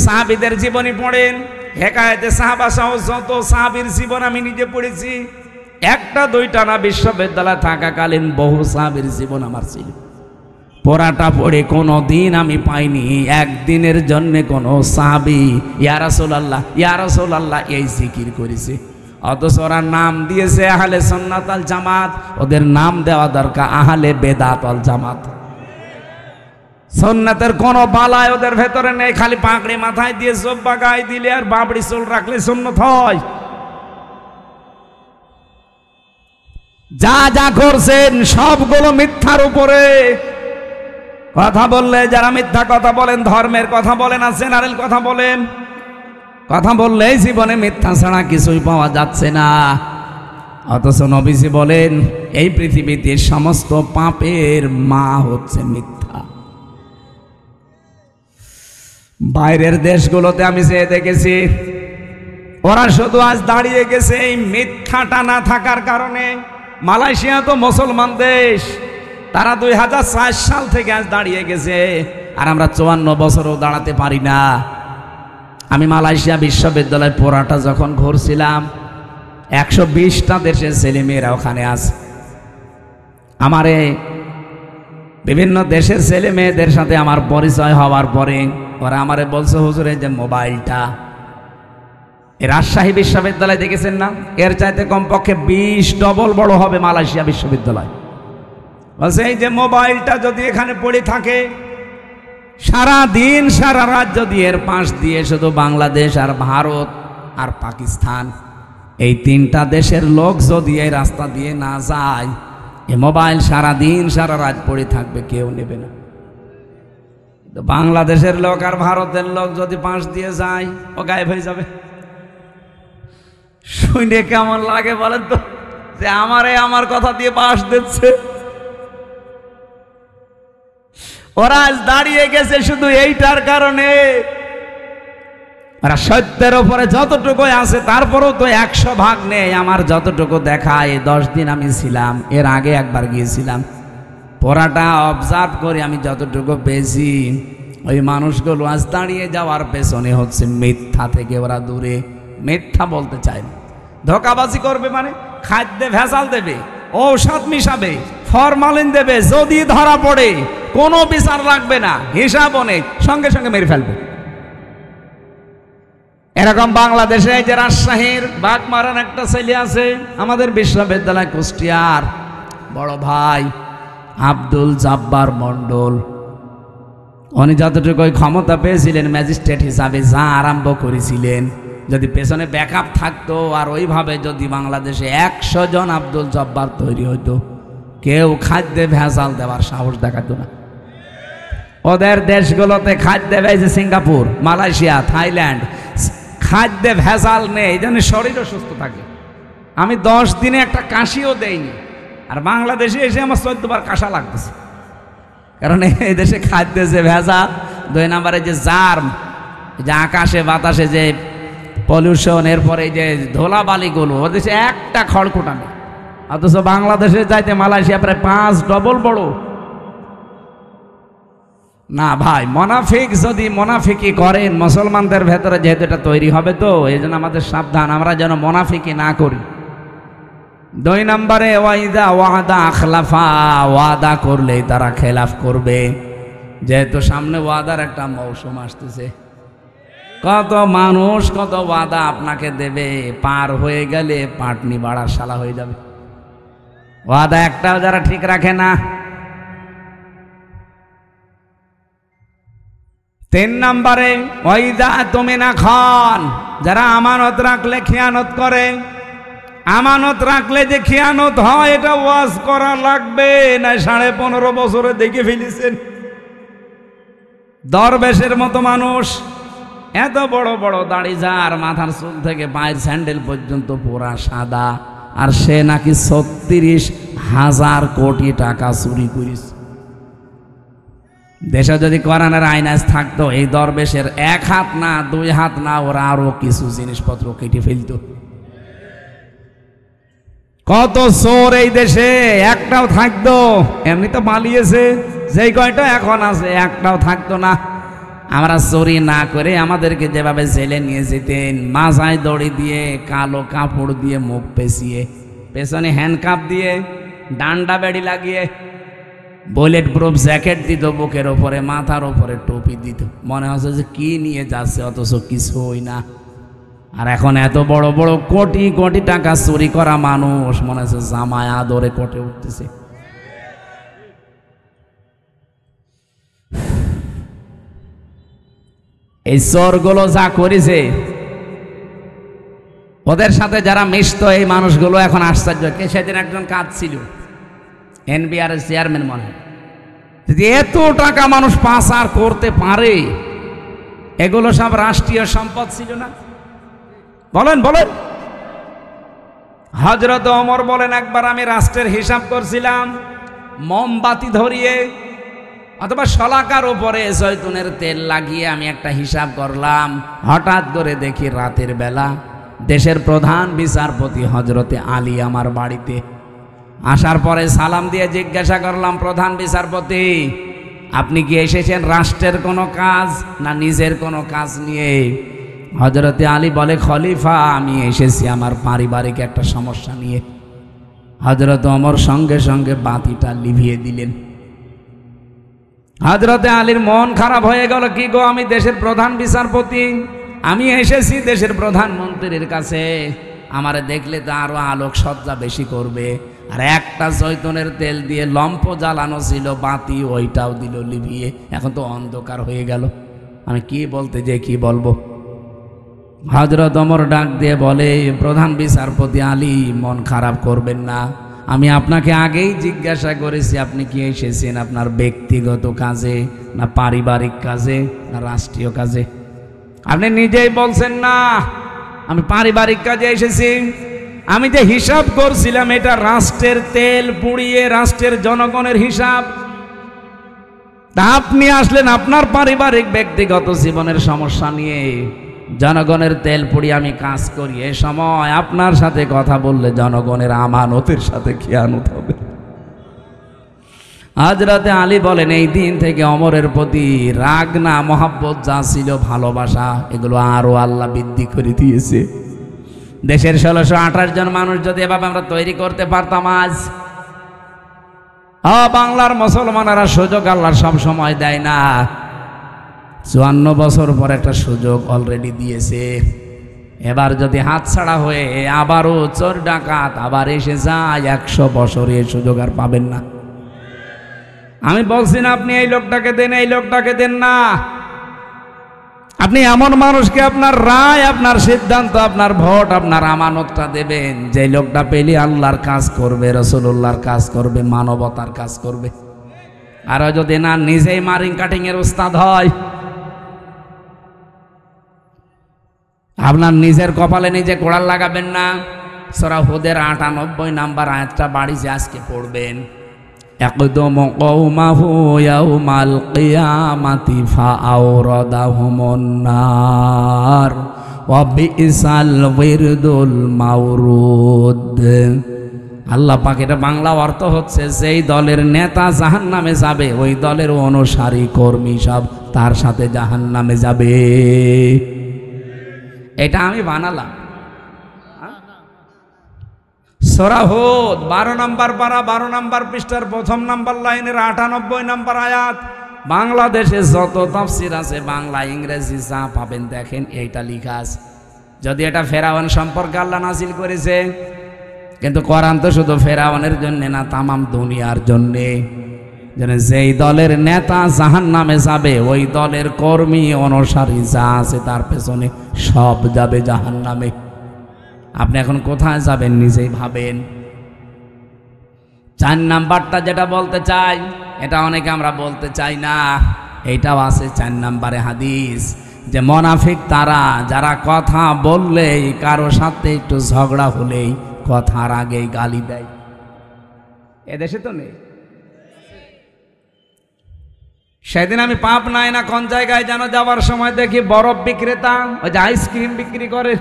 সাহাবীদের জীবনী পড়েন, হেকায়েতে সাহাবা সহ যত সাহাবীর জীবন আমি নিজে পড়েছি। একটা দুইটা না, বিশ্ববিদ্যালয়ে থাকাকালীন বহু সাহাবীর জীবন আমার ছিল। পড়াটা পড়ে কোনো দিন আমি পাইনি একদিনের জন্য কোনো সাহাবী ইয়া রাসূলুল্লাহ, ইয়া রাসূলুল্লাহ এই জিকির করেছে। অথচ ওরা নাম দিয়েছে আহলে সুন্নাত ওয়াল জামাত। ওদের নাম দেওয়া দরকার আহলে বেদাত ওয়াল জামাত। সুন্নাতের কোনো বালাই ওদের ভেতরে নেই। খালি পাগড়ি মাথায় দিয়ে জব্বা গায়ে দিলে আর বাবড়ি চুল রাখলে সুন্নত হয়। যা যা করছেন সবগুলো মিথ্যার উপরে। কথা বললে যারা মিথ্যা কথা বলেন, ধর্মের কথা বলেন আর জেনারেল কথা বলেন, কথা বললেই জীবনে মিথ্যা ছাড়া কিছুই পাওয়া যাচ্ছে না। অথচ নবীজি বলেন এই পৃথিবীতে সমস্ত পাপের মা হচ্ছে মিথ্যা। বাইরের দেশগুলোতে আমি যেয়ে দেখেছি ওরা শুধু আজ দাঁড়িয়ে গেছে এই মিথ্যাটা না থাকার কারণে। মালয়েশিয়া তো মুসলমান দেশ, তারা 2004 সাল থেকে আজ দাঁড়িয়ে গেছে, আর আমরা 54 বছরও দাঁড়াতে পারি না। আমি মালয়েশিয়া বিশ্ববিদ্যালয় পড়াটা যখন ঘুরছিলাম, 120টা দেশের ছেলে মেয়েরা ওখানে আছে। আমারে বিভিন্ন দেশের ছেলে মেয়েদের সাথে আমার পরিচয় হওয়ার পরে ওরা আমারে বলছে, হুজুর এই যে মোবাইলটা, এই রাজশাহী বিশ্ববিদ্যালয় দেখেছেন না, এর চাইতে কমপক্ষে 20 ডবল বড় হবে মালয়েশিয়া বিশ্ববিদ্যালয়। বলছে এই যে মোবাইলটা যদি এখানে পড়ে থাকে, সারা দিন সারা রাত যদি এর পাশ দিয়ে শুধু বাংলাদেশ আর ভারত আর পাকিস্তান এই 3টা দেশের লোক যদি এই রাস্তা দিয়ে না যায়, এই মোবাইল সারা দিন সারা রাত পড়ে থাকবে, কেউ নেবে না। বাংলাদেশের লোক আর ভারতের লোক যদি পাশ দিয়ে যায়, ও গায়েব হয়ে যাবে। শুনে কেমন লাগে বলেন তো, যে আমার কথা দিয়ে পাশ দিচ্ছে। ওরা আজ দাঁড়িয়ে গেছে শুধু এইটার কারণে। ওরা সত্যের ওপরে যতটুকু আছে তারপরেও তো 100 ভাগ নেই। আমার যতটুকু দেখা, এই 10 দিন আমি ছিলাম, এর আগে একবার গিয়েছিলাম, পড়াটা অবজার্ভ করে আমি যতটুকু পেয়েছি, ওই মানুষগুলো আজ দাঁড়িয়ে যাওয়ার পেছনে হচ্ছে মিথ্যা থেকে ওরা দূরে। মিথ্যা বলতে চায় না, ধোঁকাবাজি করবে, মানে খাদ্যে ভেজাল দেবে, ঔষধ মিশাবে, ফরমালিন দেবে, যদি ধরা পড়ে কোনো বিচার লাগবে না, হিসাব অনেক, সঙ্গে সঙ্গে মেরে ফেলবে। এরকম বাংলাদেশে এই যে রাজশাহীর বাগমারার একটা ছেলে আছে, আমাদের বিশ্ববিদ্যালয় কুষ্টিয়ার বড় ভাই আব্দুল জব্বার মন্ডল, উনি যতটুকু ক্ষমতা পেয়েছিলেন ম্যাজিস্ট্রেট হিসাবে, যা আরম্ভ করেছিলেন, যদি পেছনে ব্যাকআপ থাকতো আর ওইভাবে যদি বাংলাদেশে 100 জন আব্দুল জব্বার তৈরি হইতো, কেউ খাদ্যে ভেজাল দেওয়ার সাহস দেখাতো না। ওদের দেশগুলোতে খাদ্যে ভেজে, সিঙ্গাপুর, মালয়েশিয়া, থাইল্যান্ড, খাদ্যে ভেজাল নেই, এই জন্য শরীরও সুস্থ থাকে। আমি 10 দিনে একটা কাশিও দেইনি, আর বাংলাদেশে এসে আমার 14 বার কাশা লাগতেছে, কারণ এই দেশে খাদ্যে যে ভেজাল, 2 নম্বরে যে জার্ম, যে আকাশে বাতাসে যে পলিউশন, এরপরে যে ধুলাবালিগুলো, ও দেশে একটা খড়কুটা নেই। অথচ বাংলাদেশে যাইতে মালয়েশিয়া প্রায় 5 ডবল বড়। না ভাই, মোনাফিক যদি মোনাফিকি করেন, মুসলমানদের ভেতরে যেহেতু এটা তৈরি হবে, তো এই জন্য আমাদের সাবধান, আমরা যেন মোনাফিকি না করি। 2 নম্বরে ওয়াইদা ওয়াদা আখলাফা, ওয়াদা করলেই তারা খেলাফ করবে। যেহেতু সামনে ওয়াদার একটা মৌসুম আসতেছে, কত মানুষ কত ওয়াদা আপনাকে দেবে, পার হয়ে গেলে পাটনি বাড়ার শালা হয়ে যাবে। ওয়াদা একটাও যারা ঠিক রাখে না। 3 নম্বরে ওয়াইদা তুমিনা খান, যারা আমানত রাখলে খেয়ানত করে। আমানত রাখলে যে খেয়ানত হয়, এটা ওয়াজ করা লাগবে না। 15.5 বছরে দেখে ফেলেছেন দরবেশের মতো মানুষ, এত বড় বড় দাড়ি, যার মাথার চুল থেকে পায়ের স্যান্ডেল পর্যন্ত পুরা সাদা, আর সে নাকি 36,000 কোটি টাকা চুরি করিস। দেশে যদি কোরআনের আইনাজ থাকতো, এই দরবেশের 1 হাত না 2 হাত না, ওরা আরো কিছু জিনিসপত্র কেটে ফেলত। কত চোর এই দেশে, একটাও থাকতো, এমনি তো পালিয়েছে, যেই কয়টা এখন আছে একটাও থাকতো না। আমরা চুরি না করে আমাদেরকে যেভাবে জেলে নিয়ে যেতেন, মাথায় দড়ি দিয়ে, কালো কাপড় দিয়ে মুখ পেঁচিয়ে, পেছনে হ্যান্ডকাপ দিয়ে, ডান্ডা বেড়ি লাগিয়ে, বুলেট প্রুফ জ্যাকেট দিত বুকের ওপরে, মাথার ওপরে টুপি দিত, মনে হচ্ছে যে কি নিয়ে যাচ্ছে, অথচ কিছুই না। আর এখন এত বড় বড় কোটি কোটি টাকা চুরি করা মানুষ, মনে হচ্ছে জামায় আদরে কোটে উঠতেছে। এই চোরগুলো যা করেছে, ওদের সাথে যারা মিশত, এই মানুষগুলো এখন আশ্চর্য। কে সেদিন একজন কাজ ছিল, এনবিআর এর চেয়ারম্যান, মনে হয়, যদি এত টাকা মানুষ পাচার করতে পারে, এগুলো সব রাষ্ট্রীয় সম্পদ ছিল না? বলেন বলেন। হযরত ওমর বলেন, একবার আমি রাষ্ট্রের হিসাব করছিলাম, মোমবাতি ধরিয়ে অথবা শলাকার উপরে জৈতুনের তেল লাগিয়ে আমি একটা হিসাব করলাম। হঠাৎ করে দেখি রাতের বেলা দেশের প্রধান বিচারপতি হযরতে আলী আমার বাড়িতে। আসার পরে সালাম দিয়ে জিজ্ঞাসা করলাম, প্রধান বিচারপতি, আপনি কি এসেছেন রাষ্ট্রের কোনো কাজ না নিজের কোনো কাজ নিয়ে? হযরতে আলী বলে, খলিফা, আমি এসেছি আমার পারিবারিক একটা সমস্যা নিয়ে। হযরত ওমর সঙ্গে সঙ্গে বাতিটা লিভিয়ে দিলেন। হযরতে আলীর মন খারাপ হয়ে গেল, কি গো আমি দেশের প্রধান বিচারপতি, আমি এসেছি দেশের প্রধানমন্ত্রীর কাছে, আমারে দেখলে তো আরো আলোক সজ্জা বেশি করবে। আর একটা জৈতুনের তেল দিয়ে লম্ফ জ্বালানো ছিল বাতি, ওইটাও দিল লিভিয়ে, এখন তো অন্ধকার হয়ে গেল, আমি কি বলতে যে কি বলবো। হযরত ওমর ডাক দিয়ে বলে, প্রধান বিচারপতি আলী মন খারাপ করবেন না, আমি আপনাকে আগেই জিজ্ঞাসা করেছি আপনি কি এসেছেন আপনার ব্যক্তিগত কাজে না পারিবারিক কাজে না রাষ্ট্রীয় কাজে? আপনি নিজেই বলছেন না আমি পারিবারিক কাজে এসেছি। আমি যে হিসাব করছিলাম এটা রাষ্ট্রের তেল পুড়িয়ে রাষ্ট্রের জনগণের হিসাব, তা আপনি আসলেন আপনার পারিবারিক ব্যক্তিগত জীবনের সমস্যা নিয়ে। জনগণের তেল পুড়িয়ে আমি কাজ করি, এ সময় আপনার সাথে কথা বললে জনগণের আমানতের সাথে খেয়ানত হবে। হযরতে আলী বলেন, এই দিন থেকে ওমরের প্রতি রাগ না মহব্বত যা ছিল ভালোবাসা, এগুলো আরো আল্লাহ বৃদ্ধি করে দিয়েছে। দেশের 1628 জন মানুষ যদি এভাবে আমরা তৈরি করতে পারতাম, আজ বাংলার মুসলমানেরা সুযোগ আল্লাহ সব সময় দেয় না, 54 বছর পর একটা সুযোগ অলরেডি দিয়েছে। এবার যদি হাতছাড়া হয়ে আবারও চোর ডাকাত আবার এসে যায়, 100 বছরে এই সুযোগ আর পাবেন না। আমি বলছি না আপনি এই লোকটাকে দেন এই লোকটাকে দেন না, আপনি এমন মানুষকে আপনার রায় আপনার সিদ্ধান্ত আপনার ভোট আপনার আমানতটা দেবেন, যে লোকটা পেলে আল্লাহর কাজ করবে, রাসূলুল্লাহর কাজ করবে, মানবতার কাজ করবে। আর যদি না নিজেই মারিং কাটিং এর উস্তাদ হয়, আপনার নিজের কপালে নিজে কোড়াল লাগাবেন না। সূরা হুদের 98 নাম্বার আয়াতটা বাড়িতে আজকে পড়বেন। يقدم قومه يوم القيامة فأوردهم النار وبئس الورد المورود। আল্লাহ পাক এটা বাংলা অর্থ হচ্ছে, যেই দলের নেতা জাহান্নামে যাবে ওই দলের অনুসারী কর্মী সব তার সাথে জাহান্নামে যাবে। এটা আমি বানালাম। সূরা হুদ 12 নম্বর পারা 12 নম্বর পৃষ্ঠার 1 নম্বর লাইনের 98 নম্বর আয়াত। বাংলাদেশে যত তাফসীর আছে বাংলা ইংরেজি যা পাবেন দেখেন এইটা লেখা আছে। যদি এটা ফেরাউন সম্পর্কে আল্লাহ নাযিল করেছে, কিন্তু কোরআন তো শুধু ফেরাউনের জন্য না, তামাম দুনিয়ার জন্য। যেন যেই দলের নেতা জাহান্নামে যাবে ওই দলের কর্মী অনুসারী যা আছে তার পেছনে সব যাবে জাহান্নামে। আপনি এখন কোথায় যাবেন নিজেই ভাবেন। 4 নাম্বারটা যেটা বলতে চাই, এটা অনেকে আমরা বলতে চাই না, এইটাও আছে 4 নম্বরে হাদিস, যে মুনাফিক তারা যারা কথা বললেই কারো সাথে একটু ঝগড়া হলেই কথার আগেই গালি দেয়। এদেশে তো নেই। সেদিন আমি পাবনায় না কোন জায়গায় যেন যাওয়ার সময় দেখি বরফ বিক্রেতা, ওই যে আইসক্রিম বিক্রি করে,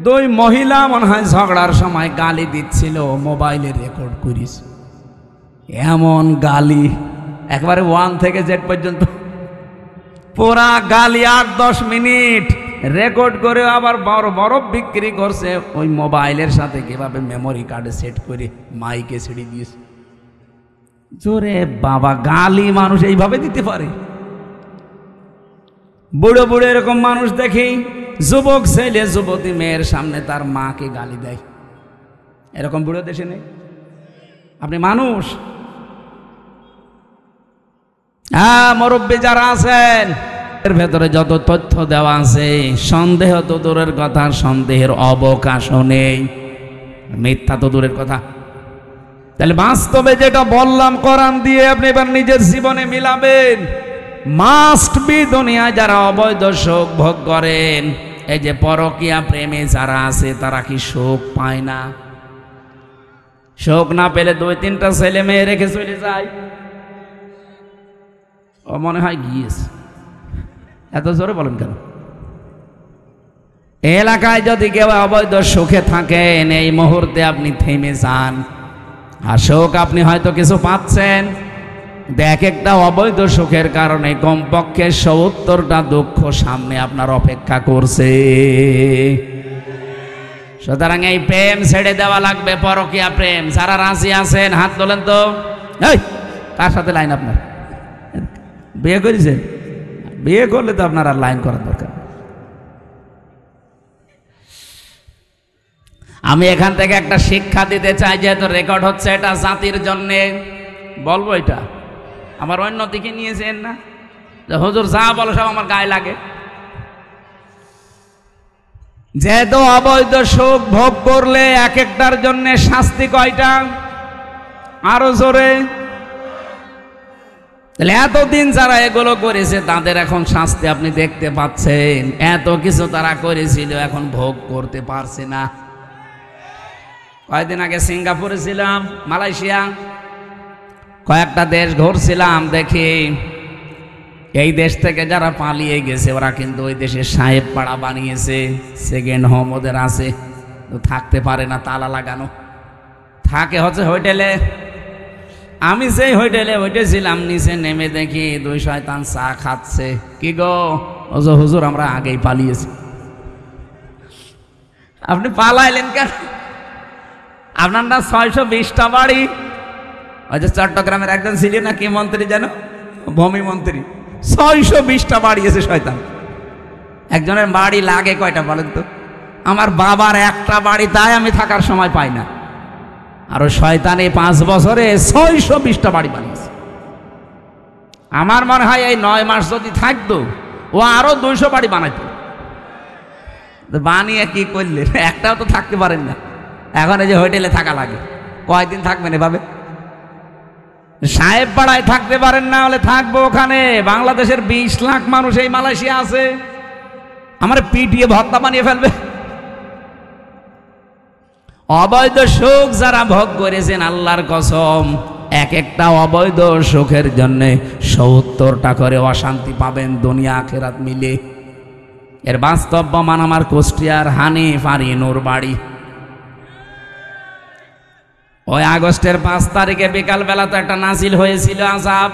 2 মহিলা মনে হয় ঝগড়ার সময় গালি দিচ্ছিল, মোবাইলে রেকর্ড করিস। এমন গালি একবারে 1 থেকে Z পর্যন্ত পুরা গালি 8-10 মিনিট রেকর্ড করে আবার বরফ বিক্রি করছে ওই মোবাইলের সাথে, কিভাবে মেমোরি কার্ডে সেট করে মাইকে ছেড়ে দিয়েছে। জোরে বাবা, গালি মানুষ এইভাবে দিতে পারে? বুড়ো বুড়ো এরকম মানুষ দেখি, যুবক ছেলে যুবতী মেয়ের সামনে তার মাকে গালি দেয়। এরকম বুড়ো দেশে নেই? আপনি মানুষ। হ্যাঁ, মুরব্বী যারা আছেন এর ভেতরে যত তথ্য দেওয়া আছে, সন্দেহ তো দূরের কথা, সন্দেহের অবকাশও নেই, মিথ্যা তো দূরের কথা। তাহলে বাস্তবে যেটা বললাম কোরআন দিয়ে আপনি এবার নিজের জীবনে মিলাবেন। মাস্ট বি দুনিয়ায় যারা অবৈধ সুখ ভোগ করেন, এই যে পরকীয়া প্রেমে যারা আছে তারা কি সুখ পায় না? সুখ না পেলে 2-3টা ছেলে মেয়ে রেখে চলে যায়। ও মনে হয় গিয়েছে। এত জোরে বলেন কেন? এলাকায় যদি কেউ অবৈধ সুখে থাকেন, এই মুহূর্তে আপনি থেমে যান। আর সুখ আপনি হয়তো কিছু পাচ্ছেন, এক একটা অবৈধ সুখের কারণে কমপক্ষে 70টা দুঃখ সামনে আপনার অপেক্ষা করছে। সুতরাং এই প্রেম ছেড়ে দেওয়া লাগবে, পরকীয়া প্রেম। যারা রাজি আছেন হাত তোলেন তো। এই কার সাথে লাইন আপনার? বিয়ে করেছেন? বিয়ে করলে তো আপনার আর লাইন করার দরকার। আমি এখান থেকে একটা শিক্ষা দিতে চাই, যেহেতু রেকর্ড হচ্ছে, এটা জাতির জন্যে বলবো। এটা আমার অন্যদিকে নিয়েছেন না যে হুজুর যা বলো সব আমার গায়ে লাগে। যেহেতু অবৈধ সুখ ভোগ করলে এক একটার জন্য শাস্তি কয়টা? আরো জোরে। তাহলে এতদিন যারা এগুলো করেছে তাদের এখন শাস্তি আপনি দেখতে পাচ্ছেন। এত কিছু তারা করেছিল, এখন ভোগ করতে পারছে না। কয়েকদিন আগে সিঙ্গাপুরে ছিলাম, মালয়েশিয়া, কয়েকটা দেশ ঘুরছিলাম। দেখি এই দেশ থেকে যারা পালিয়ে গেছে ওরা কিন্তু ওই দেশে সাহেব পাড়া বানিয়েছে, সেকেন্ড হোম ওদের আছে, তো থাকতে পারে না, তালা লাগানো থাকে হচ্ছে হোটেলে। আমি সেই হোটেলে উঠেছিলাম, নিচে নেমে দেখি দুই শয়তান চা খাচ্ছে। কি গো? হুজুর আমরা আগেই পালিয়েছি। আপনি পালাইলেন কেন? আপনার না 620টা বাড়ি। ওই যে চট্টগ্রামের একজন ছিল না, কি মন্ত্রী যেন, ভূমি মন্ত্রী, 620টা বাড়ি আছে শয়তান। একজনের বাড়ি লাগে কয়টা বলেন তো? আমার বাবার একটা বাড়ি, তাই আমি থাকার সময় পাই না। আর শয়তান এই 5 বছরে 620টা বাড়ি বানিয়েছে। আমার মনে হয় এই 9 মাস যদি থাকতো ও আরো 200 বাড়ি বানাইতো। বানিয়ে কি করলে? একটাও তো থাকতে পারেন না। এখন এই যে হোটেলে থাকা লাগে, কয়দিন থাকবেন এভাবে? সাহেব পাড়ায় থাকতে পারেন না, হলে থাকবো ওখানে। বাংলাদেশের 20 লাখ মানুষ এই মালয়েশিয়া আছে, আমার পিটিয়ে ভর্তা বানিয়ে ফেলবে। অবৈধ সুখ যারা ভোগ করেছেন, আল্লাহর কসম, এক একটা অবৈধ সুখের জন্য 70টা করে অশান্তি পাবেন দুনিয়া আখিরাত মিলে। এর বাস্তব প্রমাণ আমার কুষ্টিয়ার হানিফ আর ইনুর বাড়ি। ওই আগস্টের 5 তারিখে বিকাল বেলা তো একটা নাজিল হয়েছিল আযাব,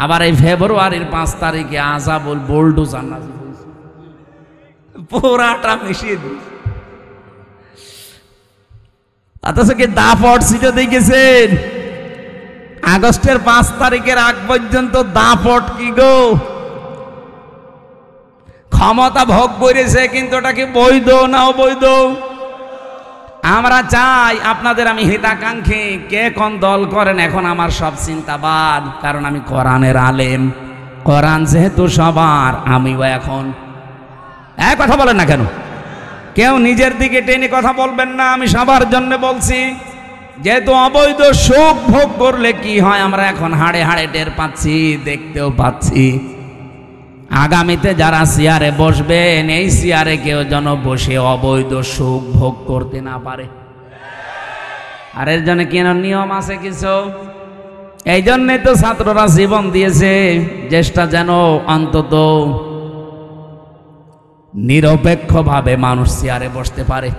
আবার এই ফেব্রুয়ারির 5 তারিখে আযাবুল বুলডোজার নাজিল হয়েছে, পুরাটা মিশিয়ে দিয়েছে। অথচ কি দাপট ছিল দেখেছেন? আগস্টের 5 তারিখের আগ পর্যন্ত দাপট কি গো? ক্ষমতা ভোগ করেছে, কিন্তু ওটা কি বৈধ না অবৈধ? আমরা চাই আপনাদের, আমি হিতাকাঙ্ক্ষী, কে কোন দল করেন এখন আমার সব চিন্তাবাদ, কারণ আমি কোরআনের আলেম। কোরআন যেহেতু সবার, আমিও এখন এক কথা বলেন না কেন? কেউ নিজের দিকে টেনে কথা বলবেন না, আমি সবার জন্য বলছি। যেহেতু অবৈধ সুখ ভোগ করলে কি হয় আমরা এখন হাড়ে হাড়ে টের পাচ্ছি, দেখতেও পাচ্ছি। আগামীতে যারা চেয়ারে বসবেন, এই চেয়ারে কেউ যেন বসে অবৈধ সুখ ভোগ করতে না পারে। আর এর জন্য কেন নিয়ম আছে কিছু, এই জন্যে তো ছাত্ররা জীবন দিয়েছে, চেষ্টা যেন অন্তত নিরপেক্ষভাবে মানুষ চেয়ারে বসতে পারে।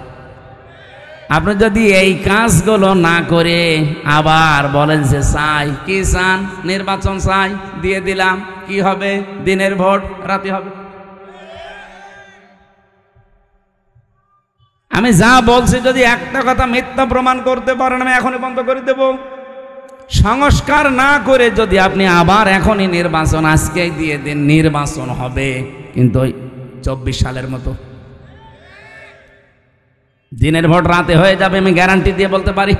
আপনি যদি এই কাজগুলো না করে আবার বলেন যে চাই, কি চান? নির্বাচন চাই, দিয়ে দিলাম, কি হবে? দিনের ভোট রাতে হবে। আমি যা বলছি যদি একটা কথা মিথ্যা প্রমাণ করতে পারেন, আমি এখনই বন্ধ করে দেব। সংস্কার না করে যদি আপনি আবার এখনই নির্বাচন আজকেই দিয়ে দিন, নির্বাচন হবে, কিন্তু 24 সালের মতো দিনের ভোট রাতে হয়ে যাবে, আমি গ্যারান্টি দিয়ে বলতে পারি।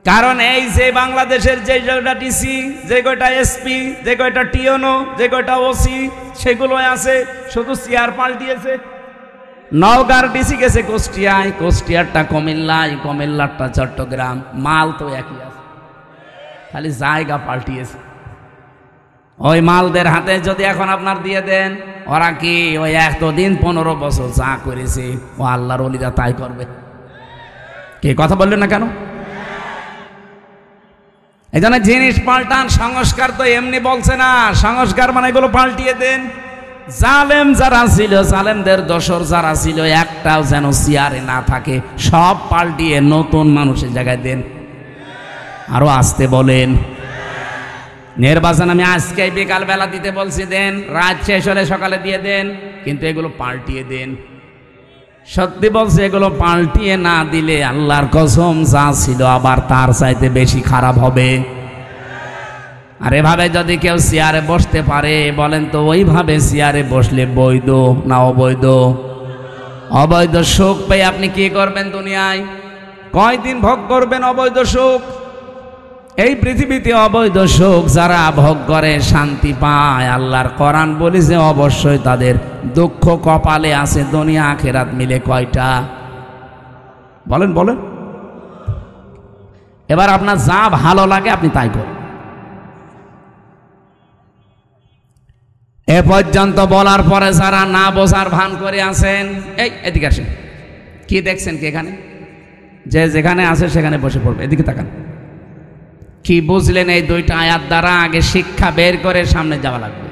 কারণ এই যে বাংলাদেশের যে কয়টা টিসি, যে কয়টা এসপি, যে কয়টা টিওনো, যে কয়টা ওসি, সেগুলো আছে, শুধু চেয়ার পাল্টিয়েছে। নওগাঁর ডিসি গেছে কুষ্টিয়ায়, কুষ্টিয়ারটা কুমিল্লায়, কুমিল্লারটা চট্টগ্রাম, মাল তো একই আছে, খালি জায়গা পাল্টিয়েছে। ওই মালদের হাতে যদি এখন আপনার দিয়ে দেন, ওরা কি ওই এতদিন 15 বছর যা করেছে ও আল্লাহর ওলিরা তাই করবে? কে কথা বললেন না কেন? এই জন্য জিনিস পাল্টান। সংস্কার তো এমনি বলছে না, সংস্কার মানে এগুলো পাল্টিয়ে দেন। জালেম যারা ছিল, জালেমদের দোসর যারা ছিল, একটাও যেন চেয়ারে না থাকে, সব পাল্টিয়ে নতুন মানুষের জায়গায় দেন। আরো আসতে বলেন। নির্বাচন আমি আজকে বিকাল বেলা দিতে বলছি, দেন, রাত শেষ হলে সকালে দিয়ে দেন, কিন্তু এগুলো পাল্টিয়ে দেন। সত্যি বলছে, এগুলো পাল্টিয়ে না দিলে আল্লাহর কসম যা ছিল আবার তার চাইতে বেশি খারাপ হবে। আর এভাবে যদি কেউ চেয়ারে বসতে পারে, বলেন তো ওইভাবে চেয়ারে বসলে বৈধ না অবৈধ? অবৈধ সুখ পেয়ে আপনি কি করবেন দুনিয়ায়? কয়দিন ভোগ করবেন অবৈধ সুখ? এই পৃথিবীতে অবৈধ সুখ যারা ভোগ করে শান্তি পায়, আল্লাহর কোরআন বলেছে অবশ্যই তাদের দুঃখ কপালে আছে। দুনিয়া আখিরাত মিলে কয়টা? বলেন বলেন। এবার আপনার যা ভালো লাগে আপনি তাই করুন। এ পর্যন্ত বলার পরে যারা না বোঝার ভান করে আছেন, এই এদিকে আসেন। কি দেখছেন কি এখানে? যে যেখানে আছে সেখানে বসে পড়বে। এদিকে তাকান। কি বুঝলেন এই দুইটা আয়াত দ্বারা? আগে শিক্ষা বের করে সামনে যাওয়া লাগবে।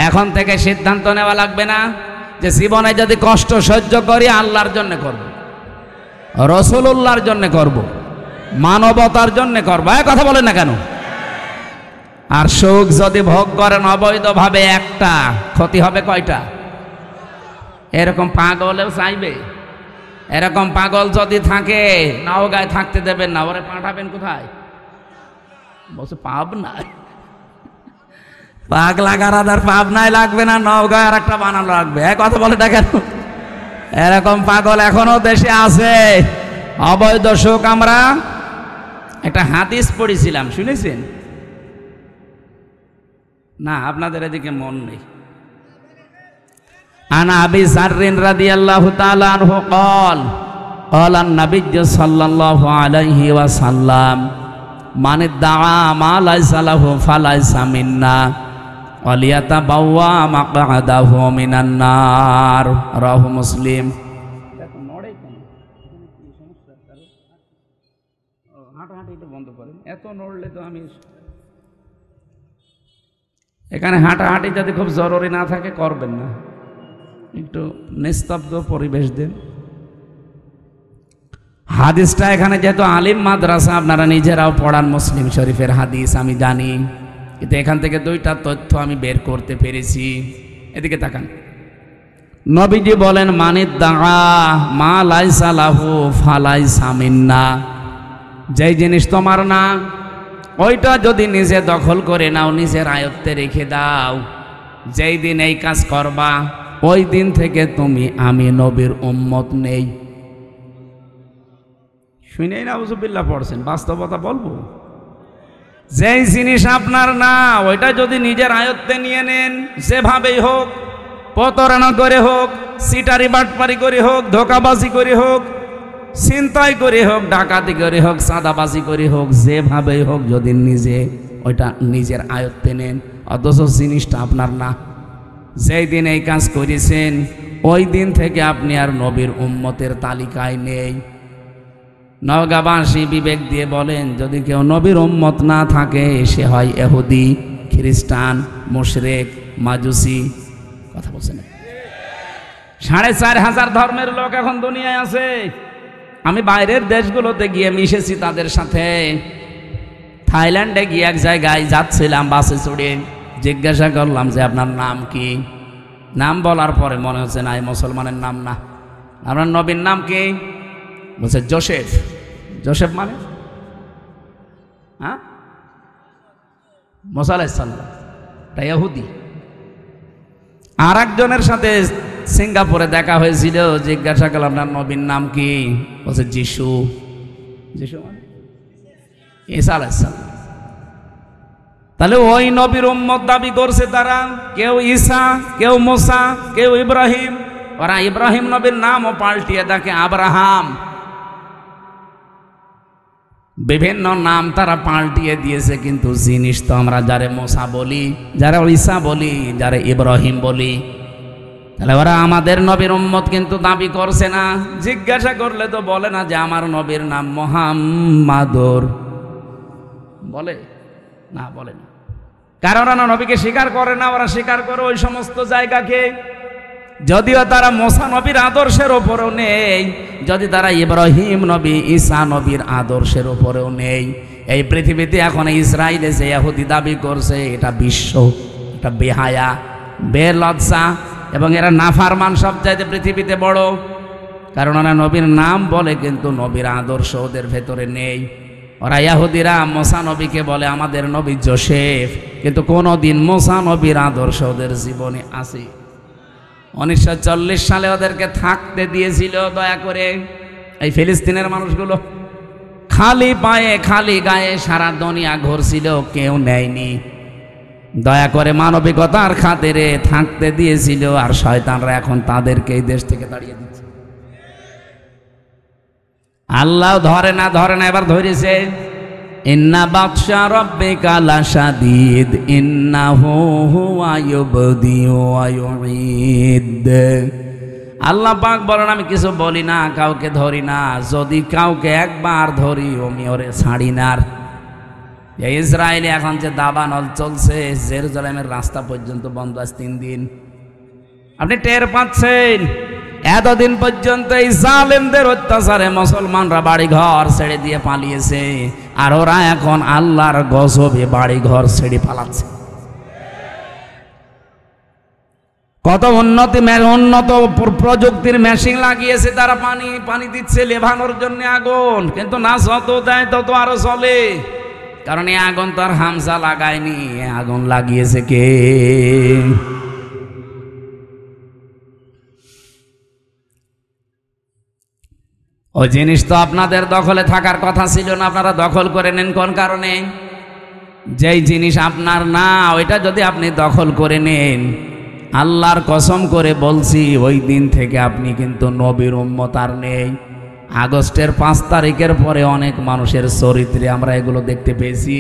এখন থেকে সিদ্ধান্ত নেওয়া লাগবে না যে জীবনে যদি কষ্ট সহ্য করি আল্লাহর জন্য করব, রাসূলুল্লাহর জন্য করব, মানবতার জন্য করব। কথা বলেন না কেন? আর সুখ যদি ভোগ করেন অবৈধভাবে, একটা ক্ষতি হবে কয়টা? এরকম পাগলেও চাইবে। এরকম পাগল যদি থাকে নওগাঁয় থাকতে দেবেন না, ওরে পাঠাবেন কোথায়? বলছে পাবনায়। পাগলা গারাদার পাবনায় লাগবে না, নওগাঁয় আর একটা বানানো লাগবে। কথা বলে না কেন? এরকম পাগল এখনো দেশে আছে। অবৈধ সুখ। আমরা একটা হাদিস পড়েছিলাম, শুনেছেন না? আপনাদের এদিকে মন নেই। আন আবি যাররিন রাদিয়াল্লাহু তাআলা আনহু قال قال النبي صلى الله عليه وسلم من ادعى ما ليس له فليس منا وليتبوأ مقعده من النار رواه مسلم। হাঁটাহাঁটি একটু বন্ধ করেন, এত নড়লে তো আমি এখানে হাঁটাহাঁটি যদি খুব জরুরি না থাকে করবেন না, একটু নিস্তব্ধ পরিবেশ দেন। হাদিসটা এখানে যেহেতু আলিম মাদ্রাসা, আপনারা নিজেরাও পড়ান মুসলিম শরীফের হাদিস, আমি জানি, কিন্তু এখান থেকে দুইটা তথ্য আমি বের করতে পেরেছি। এদিকে তাকান। নবীজি বলেন মানিদ্দাআ মা লাইসা লাহু ফালাইসা মিন্না, যেই জিনিস তোমার না ওইটা যদি নিজে দখল করে নাও, নিজের আয়ত্তে রেখে দাও, যেই দিন এই কাজ করবা ওই দিন থেকে তুমি আমি নবীর উম্মত নেই। শুনেই না আউযুবিল্লাহ পড়ছেন, বাস্তবতা বলবো। যেই জিনিস আপনার না ওইটা যদি নিজের আয়ত্তে নিয়ে নেন, যেভাবেই হোক, প্রতারণা করে হোক, সিটারি বাটপারি করে হোক, ধোকাবাজি করে হোক, ছিনতাই করে হোক, ডাকাতি করে হোক, চাঁদাবাজি করে হোক, যেভাবেই হোক, যদি নিজে ওইটা নিজের আয়ত্তে নেন, অথচ জিনিসটা আপনার না, যেই দিন এই কাজ করেছেন ওই দিন থেকে আপনি আর নবীর উম্মতের তালিকায় নেই। নওগাঁবাসী বিবেক দিয়ে বলেন, যদি কেউ নবীর উম্মত না থাকে সে হয় ইহুদি, খ্রিস্টান, মুশরিক, মাজুসি। কথা বলছেন? ৪,৫০০ ধর্মের লোক এখন দুনিয়ায় আছে। আমি বাইরের দেশগুলোতে গিয়ে মিশেছি তাদের সাথে। থাইল্যান্ডে গিয়ে এক জায়গায় যাচ্ছিলাম বাসে চড়ে, জিজ্ঞাসা করলাম যে আপনার নাম কি? নাম বলার পরে মনে হচ্ছে না এই মুসলমানের নাম না। আপনার নবীর নাম কি? বলছে জোসেফ। জোসেফ মানে? হ্যাঁ, মুসা আলাইহিস সালাম, এটা ইহুদি। আর একজনের সাথে সিঙ্গাপুরে দেখা হয়েছিল, জিজ্ঞাসা করলাম আপনার নবীর নাম কি? বলছে যিশু। যিশু মানে ঈসা আলাইহিস সালাম। তাহলে ওই নবীর উম্মত দাবি করছে তারা, কেউ ঈসা, কেউ মুসা, কেউ ইব্রাহিম। ওরা ইব্রাহিম নবীর নামও পাল্টিয়ে দেখে আব্রাহাম। বিভিন্ন নাম তারা পাল্টিয়ে দিয়েছে, কিন্তু জিনিস তো আমরা যারে মুসা বলি, যারা ঈসা বলি, যারা ইব্রাহিম বলি। তাহলে ওরা আমাদের নবীর উম্মত কিন্তু দাবি করছে না। জিজ্ঞাসা করলে তো বলে না যে আমার নবীর নাম মুহাম্মাদুর, বলে না, বলে না। কারণ ওরা নবীকে স্বীকার করে না, ওরা স্বীকার করে ওই সমস্ত জায়গাকে। যদিও তারা মুসা নবীর আদর্শের ওপরেও নেই, যদি তারা ইব্রাহিম নবী, ঈসা নবীর আদর্শের ওপরেও নেই। এই পৃথিবীতে এখন ইসরায়েলে যে ইহুদি দাবি করছে, এটা বিশ্ব, এটা বেহায়া, বেলজ্জা, এবং এরা নাফারমান সবচাইতে পৃথিবীতে বড়। কারণ ওরা নবীর নাম বলে কিন্তু নবীর আদর্শ ওদের ভেতরে নেই। ওরা ইহুদিরা মুসা নবীকে বলে আমাদের নবী যোসেফ, কিন্তু কোনোদিন মুসা নবীর আদর্শ ওদের জীবনে আসে। 1940 সালে ওদেরকে থাকতে দিয়েছিল দয়া করে এই ফিলিস্তিনের মানুষগুলো। খালি পায়ে খালি গায়ে সারা দুনিয়া ঘুরছিল, কেউ নেয়নি। দয়া করে মানবিকতার খাতিরে থাকতে দিয়েছিল, আর শয়তানরা এখন তাদেরকে এই দেশ থেকে তাড়িয়ে দিচ্ছে। আল্লাহ ধরে না এবার ধরেছে। ইন্না বাতশা রাব্বিকা লাশাদীদ ইন্নাহু হুয়া ইউবদিউ ওয়া ইউঈদ। আল্লাহ পাক বলেন আমি কিছু বলি না, কাউকে ধরি না, যদি কাউকে একবার ধরি আমি ওরে ছাড়ি না। ইসরায়েলে এখন যে দাবানল চলছে, জেরুজালেমের রাস্তা পর্যন্ত বন্ধ আছে 3 দিন। আপনি টের পাচ্ছেন? এতদিন পর্যন্ত এই জালেমদের অত্যাচারে মুসলমানরা বাড়ি ঘর ছেড়ে দিয়ে পালিয়েছে, আর ওরা এখন আল্লাহর গজবে বাড়ি ঘর ছেড়ে পালাচ্ছে। কত উন্নত প্রযুক্তির মেশিন লাগিয়েছে তারা, পানি দিচ্ছে লেভানোর জন্য আগুন, কিন্তু না যত দেয় তত আরো চলে। কারণ এই আগুন তো আর হামজা লাগায়নি, আগুন লাগিয়েছে কে? ওই জিনিস তো আপনাদের দখলে থাকার কথা ছিল না, আপনারা দখল করে নেন কোন কারণে? যেই জিনিস আপনার না, ওইটা যদি আপনি দখল করে নেন, আল্লাহর কসম করে বলছি ওই দিন থেকে আপনি কিন্তু নবীর উম্মত আর নেই। আগস্টের 5 তারিখের পরে অনেক মানুষের চরিত্রে আমরা এগুলো দেখতে পেয়েছি।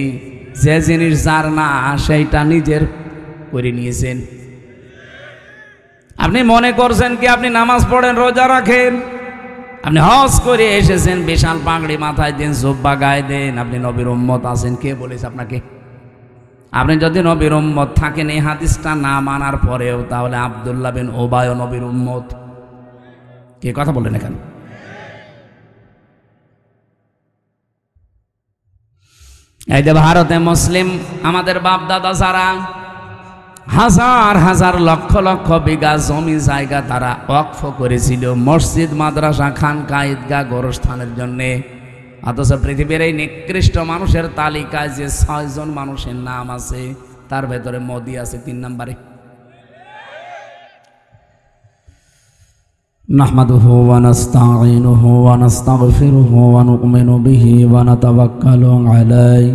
যে জিনিস যার না সেইটা নিজের করে নিয়েছেন। আপনি মনে করছেন কি আপনি নামাজ পড়েন, রোজা রাখেন, আপনি হজ করে এসেছেন, বিশাল পাগড়ি মাথায় দেন, জুব্বা গায়ে দেন, আপনি নবীর উম্মত আছেন? কে বলেছে আপনাকে? আপনি যদি নবীর উম্মত থাকেন, এই হাদিসটা না মানার পরেও, তাহলে আব্দুল্লাহ বিন উবায় নবীর উম্মত। কে কথা বলেন এখানে? এই যে ভারতে মুসলিম আমাদের বাপ দাদা যারা হাজার হাজার লক্ষ লক্ষ বিঘা জমি জায়গা তারা ওয়াকফ করেছিল মসজিদ, মাদ্রাসা, খানকা, ঈদগাহ, গোরস্থানের জন্যে, অথচ পৃথিবীর এই নিকৃষ্ট মানুষের তালিকায় যে 6 জন মানুষের নাম আছে, তার ভেতরে মোদি আছে 3 নম্বরে। নাহমাদুহু ওয়া নাস্তাঈনুহু ওয়া নাস্তাগফিরুহু ওয়া নু'মিনু বিহি ওয়া নাতাওয়াক্কালু আলাইহি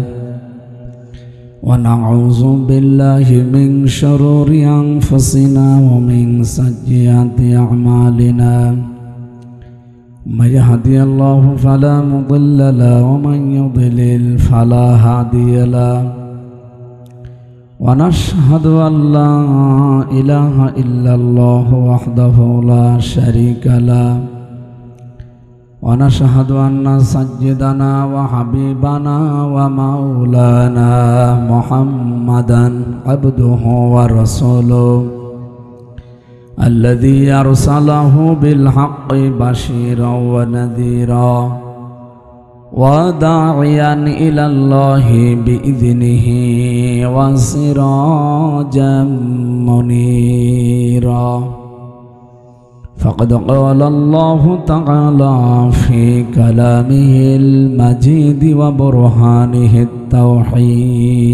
ওয়া নাউযু বিল্লাহি মিন শুরুরি আনফুসিনা ওয়া মিন সাইয়্যাতি আ'মালিনা। من يهدي الله فلا مضل له ومن يضلل فلا هادي له ونشهد أن لا إله إلا الله وحده لا شريك له ونشهد أن سيدنا وحبيبنا ومولانا محمدا عبده ورسوله الذي أرسله بالحق بشيرا ونذيرا وداعيا إلى الله بإذنه وسراجا منيرا. فقد قال الله تعالى في كلامه المجيد وبرهانه التوحيد: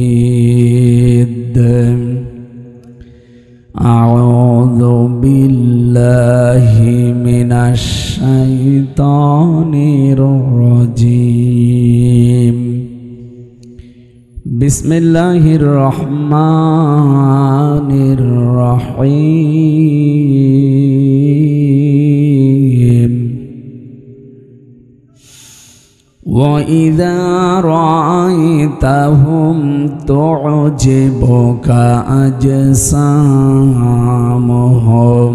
أعوذ بالله من الشيطان الرجيم. بسم الله الرحمن الرحيم. وإذا رأيتهم تعجبك أجسامهم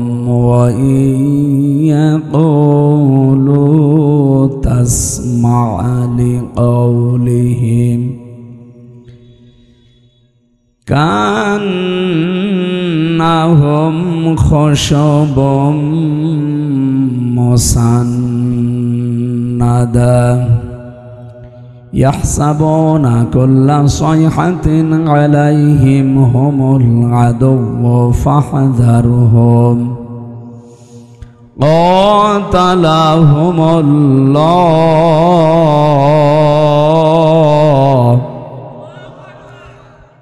وإن يقولوا تسمع لقولهم كأنهم خشب مسندة يحسبون كل صيحة عليهم هم العدو فاحذرهم قاتلهم الله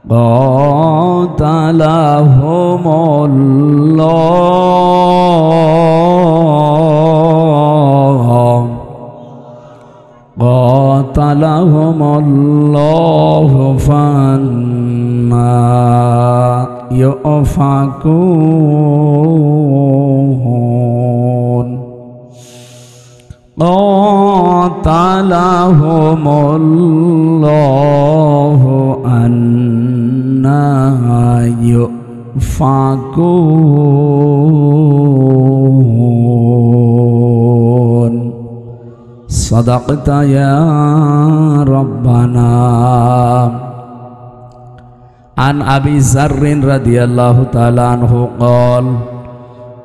qatalahumullahu fanna yufakun qatalahumullahu anna yufakun. Sadaqta ya Rabbana. An Abi Zarrin radhiyallahu ta'ala anhu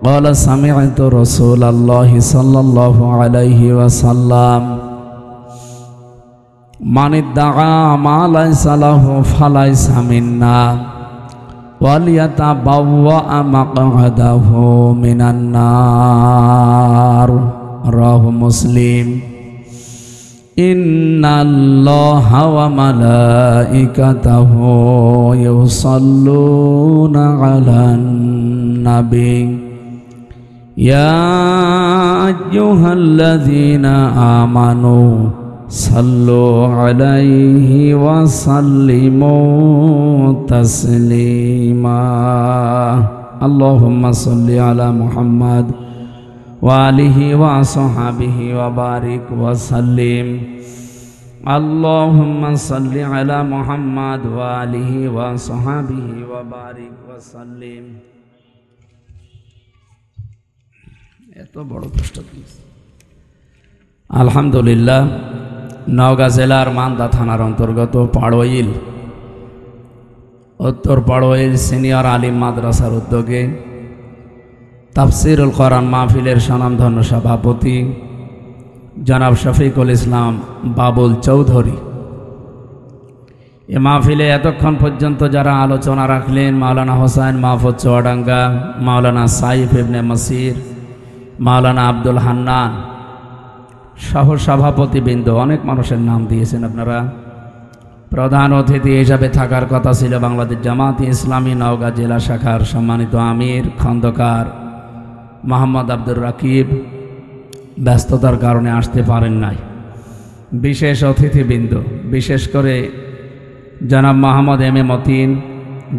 qala sami'tu Rasulullah sallallahu alaihi wasallam man idda'a ma laysa lahu falaysa minna wal yatabawwa maq'adahu minan nar. Rawahu Muslim. Innallaha wa malaikatahu yusalluna 'alan nabi ya ayyuhalladzina amanu sallu 'alaihi wa sallimu taslima. Allahumma salli ala Muhammad wa alihi wa sahbihi wa barik wa sallim. Allahumma salli ala Muhammad wa alihi wa sahbihi wa barik wa sallim. এত বড় কষ্ট দিয়েছে। আলহামদুলিল্লাহ, নওগাঁ জেলার মান্দা থানার অন্তর্গত পাড়োইল, উত্তর পাড়োইল সিনিয়র আলিম মাদ্রাসার উদ্যোগে তাফসিরুল কোরআন মাহফিলের স্বনামধন্য সভাপতি জনাব শফিকুল ইসলাম বাবুল চৌধুরী, এ মাহফিলে এতক্ষণ পর্যন্ত যারা আলোচনা রাখলেন, মাওলানা হোসেন মাহফুজ চুয়াডাঙ্গা, মাওলানা সাইফ ইবনে মসির, মাওলানা আব্দুল হান্নান সহ সভাপতিবৃন্দ, অনেক মানুষের নাম দিয়েছেন আপনারা। প্রধান অতিথি হিসাবে থাকার কথা ছিল বাংলাদেশ জামাতে ইসলামী নওগাঁ জেলা শাখার সম্মানিত আমির খন্দকার মোহাম্মদ আব্দুর রাকিব, ব্যস্ততার কারণে আসতে পারেন নাই। বিশেষ অতিথিবৃন্দ, বিশেষ করে জনাব মোহাম্মদ এম এ মতিন,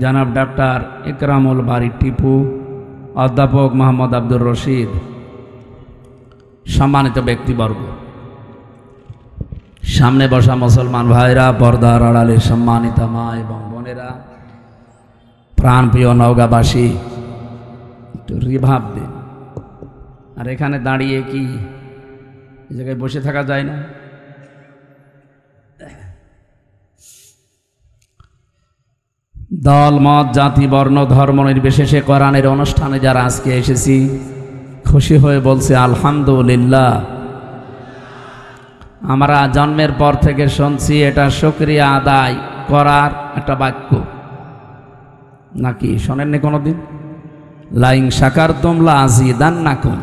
জনাব ডাক্তার ইকরামুল বারী টিপু, অধ্যাপক মোহাম্মদ আব্দুর রশিদ, সম্মানিত ব্যক্তিবর্গ, সামনে বসা মুসলমান ভাইরা, পর্দার আড়ালে সম্মানিত মা এবং বোনেরা, প্রাণপ্রিয় নওগাঁবাসী, একটু রিভাব দিন। আর এখানে দাঁড়িয়ে কি এই জায়গায় বসে থাকা যায় না? দল মত জাতি বর্ণ ধর্ম নির্বিশেষে কোরআনের অনুষ্ঠানে যারা আজকে এসেছি, খুশি হয়ে বলছে আলহামদুলিল্লাহ। আমরা জন্মের পর থেকে শুনছি এটা শুকরিয়া আদায় করার একটা বাক্য, নাকি শোনেননি কোনোদিন? লাইং শাকারতুম লাযিদান্নাকুম,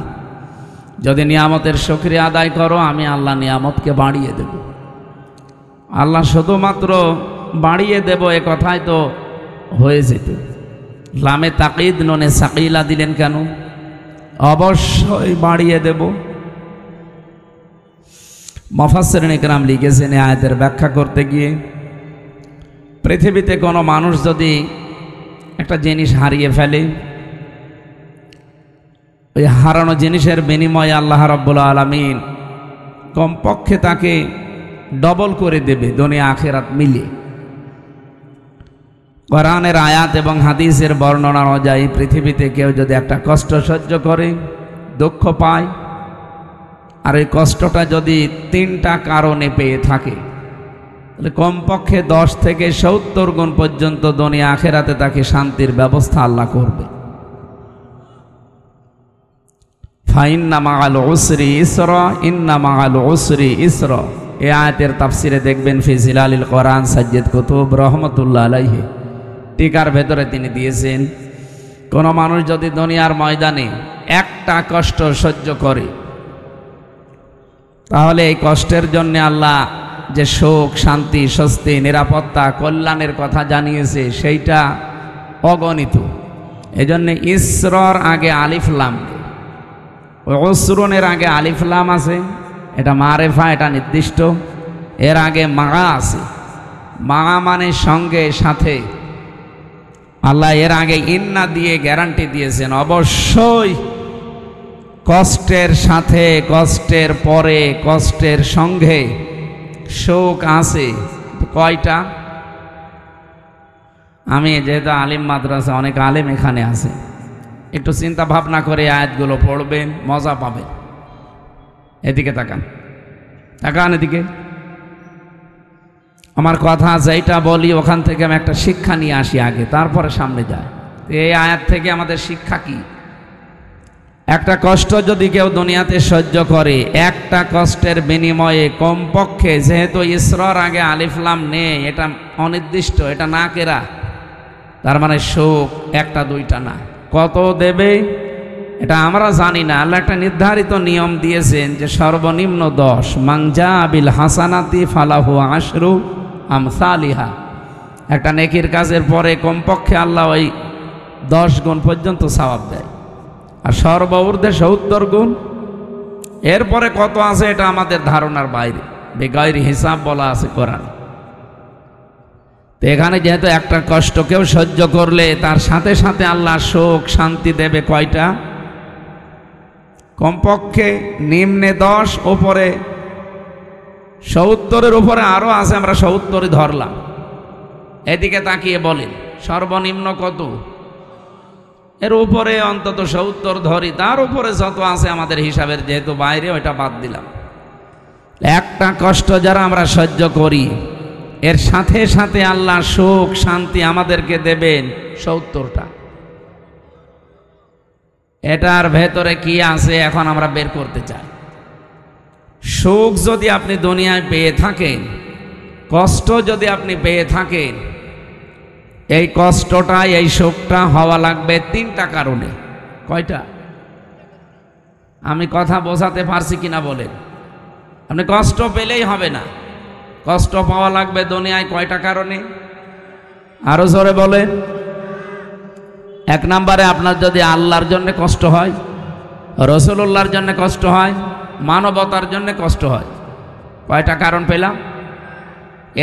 যদি নিয়ামতের শুকরিয়া আদায় করো আমি আল্লাহ নিয়ামতকে বাড়িয়ে দেব। আল্লাহ শুধুমাত্র বাড়িয়ে দেব এ কথাই তো হয়ে যেত। লামে তাকিদ নুনে সাকিলা দিলেন কেন? অবশ্যই বাড়িয়ে দেব। মুফাসসিরিন ইকরাম লিখেছেন এই আয়াতের ব্যাখ্যা করতে গিয়ে, পৃথিবীতে কোনো মানুষ যদি একটা জিনিস হারিয়ে ফেলে, ওই হারানো জিনিসের বিনিময়ে আল্লাহ রাব্বুল আলামিন কমপক্ষে তাকে ডবল করে দেবে দুনিয়া আখিরাত মিলিয়ে। কোরআনের আয়াত এবং হাদিসের বর্ণনা অনুযায়ী পৃথিবীতে কেউ যদি একটা কষ্ট সহ্য করে, দুঃখ পায়, আর এই কষ্টটা যদি 3টা কারণে পেয়ে থাকে, তাহলে কমপক্ষে 10 থেকে 70 গুণ পর্যন্ত দুনিয়া আখিরাতে তাকে শান্তির ব্যবস্থা আল্লাহ করবে। ফাইন্না মাআল উসরি ইসরা, ইন্না মাআল উসরি ইসরা, এই আয়াতের তাফসিরে দেখবেন ফি জিলালিল কোরআন সাজ্জাদ কুতুব রহমাতুল্লাহ আলাইহি টিকার ভেতরে তিনি দিয়েছেন, কোন মানুষ যদি দুনিয়ার ময়দানে একটা কষ্ট সহ্য করে, তাহলে এই কষ্টের জন্য আল্লাহ যে সুখ, শান্তি, স্বস্তি, নিরাপত্তা, কল্যাণের কথা জানিয়েছে সেইটা অগণিত। এজন্য ইসরর আগে আলিফ লাম, উসরুনের আগে আলিফ লাম আছে, এটা মারেফা, এটা নির্দিষ্ট। এর আগে মা আছে, মা মানে সঙ্গে, সাথে। আল্লাহ এর আগে ইন্না দিয়ে গ্যারান্টি দিয়েছেন অবশ্যই কষ্টের সাথে, কষ্টের পরে, কষ্টের সঙ্গে সুখ আছে। কয়টা? আমি যেহেতু আলিম মাদ্রাসা, অনেক আলেম এখানে আছে, একটু চিন্তা ভাবনা করে আয়াতগুলো পড়বেন, মজা পাবেন। এদিকে তাকান, তাকান এদিকে। আমার কথা যেটা বলি ওখান থেকে আমি একটা শিক্ষা নিয়ে আসি আগে, তারপরে সামনে যায়। এই আয়াত থেকে আমাদের শিক্ষা কি? একটা কষ্ট যদি কেউ দুনিয়াতে সহ্য করে, একটা কষ্টের বিনিময়ে কমপক্ষে, যেহেতু ইসরার আগে আলিফ লাম নেই, এটা অনির্দিষ্ট, এটা না কেরা, তার মানে সুখ একটা দুইটা না, কত দেবে এটা আমরা জানি না। আল্লাহ একটা নির্ধারিত নিয়ম দিয়েছেন যে সর্বনিম্ন 10, মাংজা বিল হাসানাতি ফালাহু আশরু আমসালিহা। একটা নেকির কাজের পরে কমপক্ষে আল্লাহ ওই 10 গুণ পর্যন্ত সওয়াব দেয়, আর সর্বঊর্ধ্বে 70 গুণ। এরপরে কত আছে এটা আমাদের ধারণার বাইরে, বেগাইর হিসাব বলা আছে কোরআন। তো এখানে যেহেতু একটা কষ্ট কেউ সহ্য করলে তার সাথে সাথে আল্লাহ সুখ, শান্তি দেবে কয়টা? কমপক্ষে নিম্নে 10, ওপরে 70-এর উপরে আরো আছে, আমরা 70-ই ধরলাম। এদিকে তাকিয়ে বলেন সর্বনিম্ন কত? এর উপরে অন্তত 70 ধরি, তার উপরে যত আছে আমাদের হিসাবের যেহেতু বাইরে, ওইটা বাদ দিলাম। একটা কষ্ট যারা আমরা সহ্য করি, এর সাথে সাথে আল্লাহ সুখ, শান্তি আমাদেরকে দেবেন 70টা। এটার ভেতরে কি আছে এখন আমরা বের করতে চাই। সুখ যদি আপনি দুনিয়ায় পেয়ে থাকেন, কষ্ট যদি আপনি পেয়ে থাকেন, এই কষ্টটা, এই সুখটা হওয়া লাগবে 3টা কারণে। কয়টা? আমি কথা বোঝাতে পারছি কিনা বলেন? আপনি কষ্ট পেলেই হবে না, কষ্ট পাওয়া লাগবে দুনিয়ায় কয়টা কারণে? আরো জোরে বলেন। 1 নম্বরে আপনার যদি আল্লাহর জন্য কষ্ট হয়, রাসূলুল্লাহর জন্য কষ্ট হয়, মানবতার জন্য কষ্ট হয়। কয়টা কারণ পেলাম?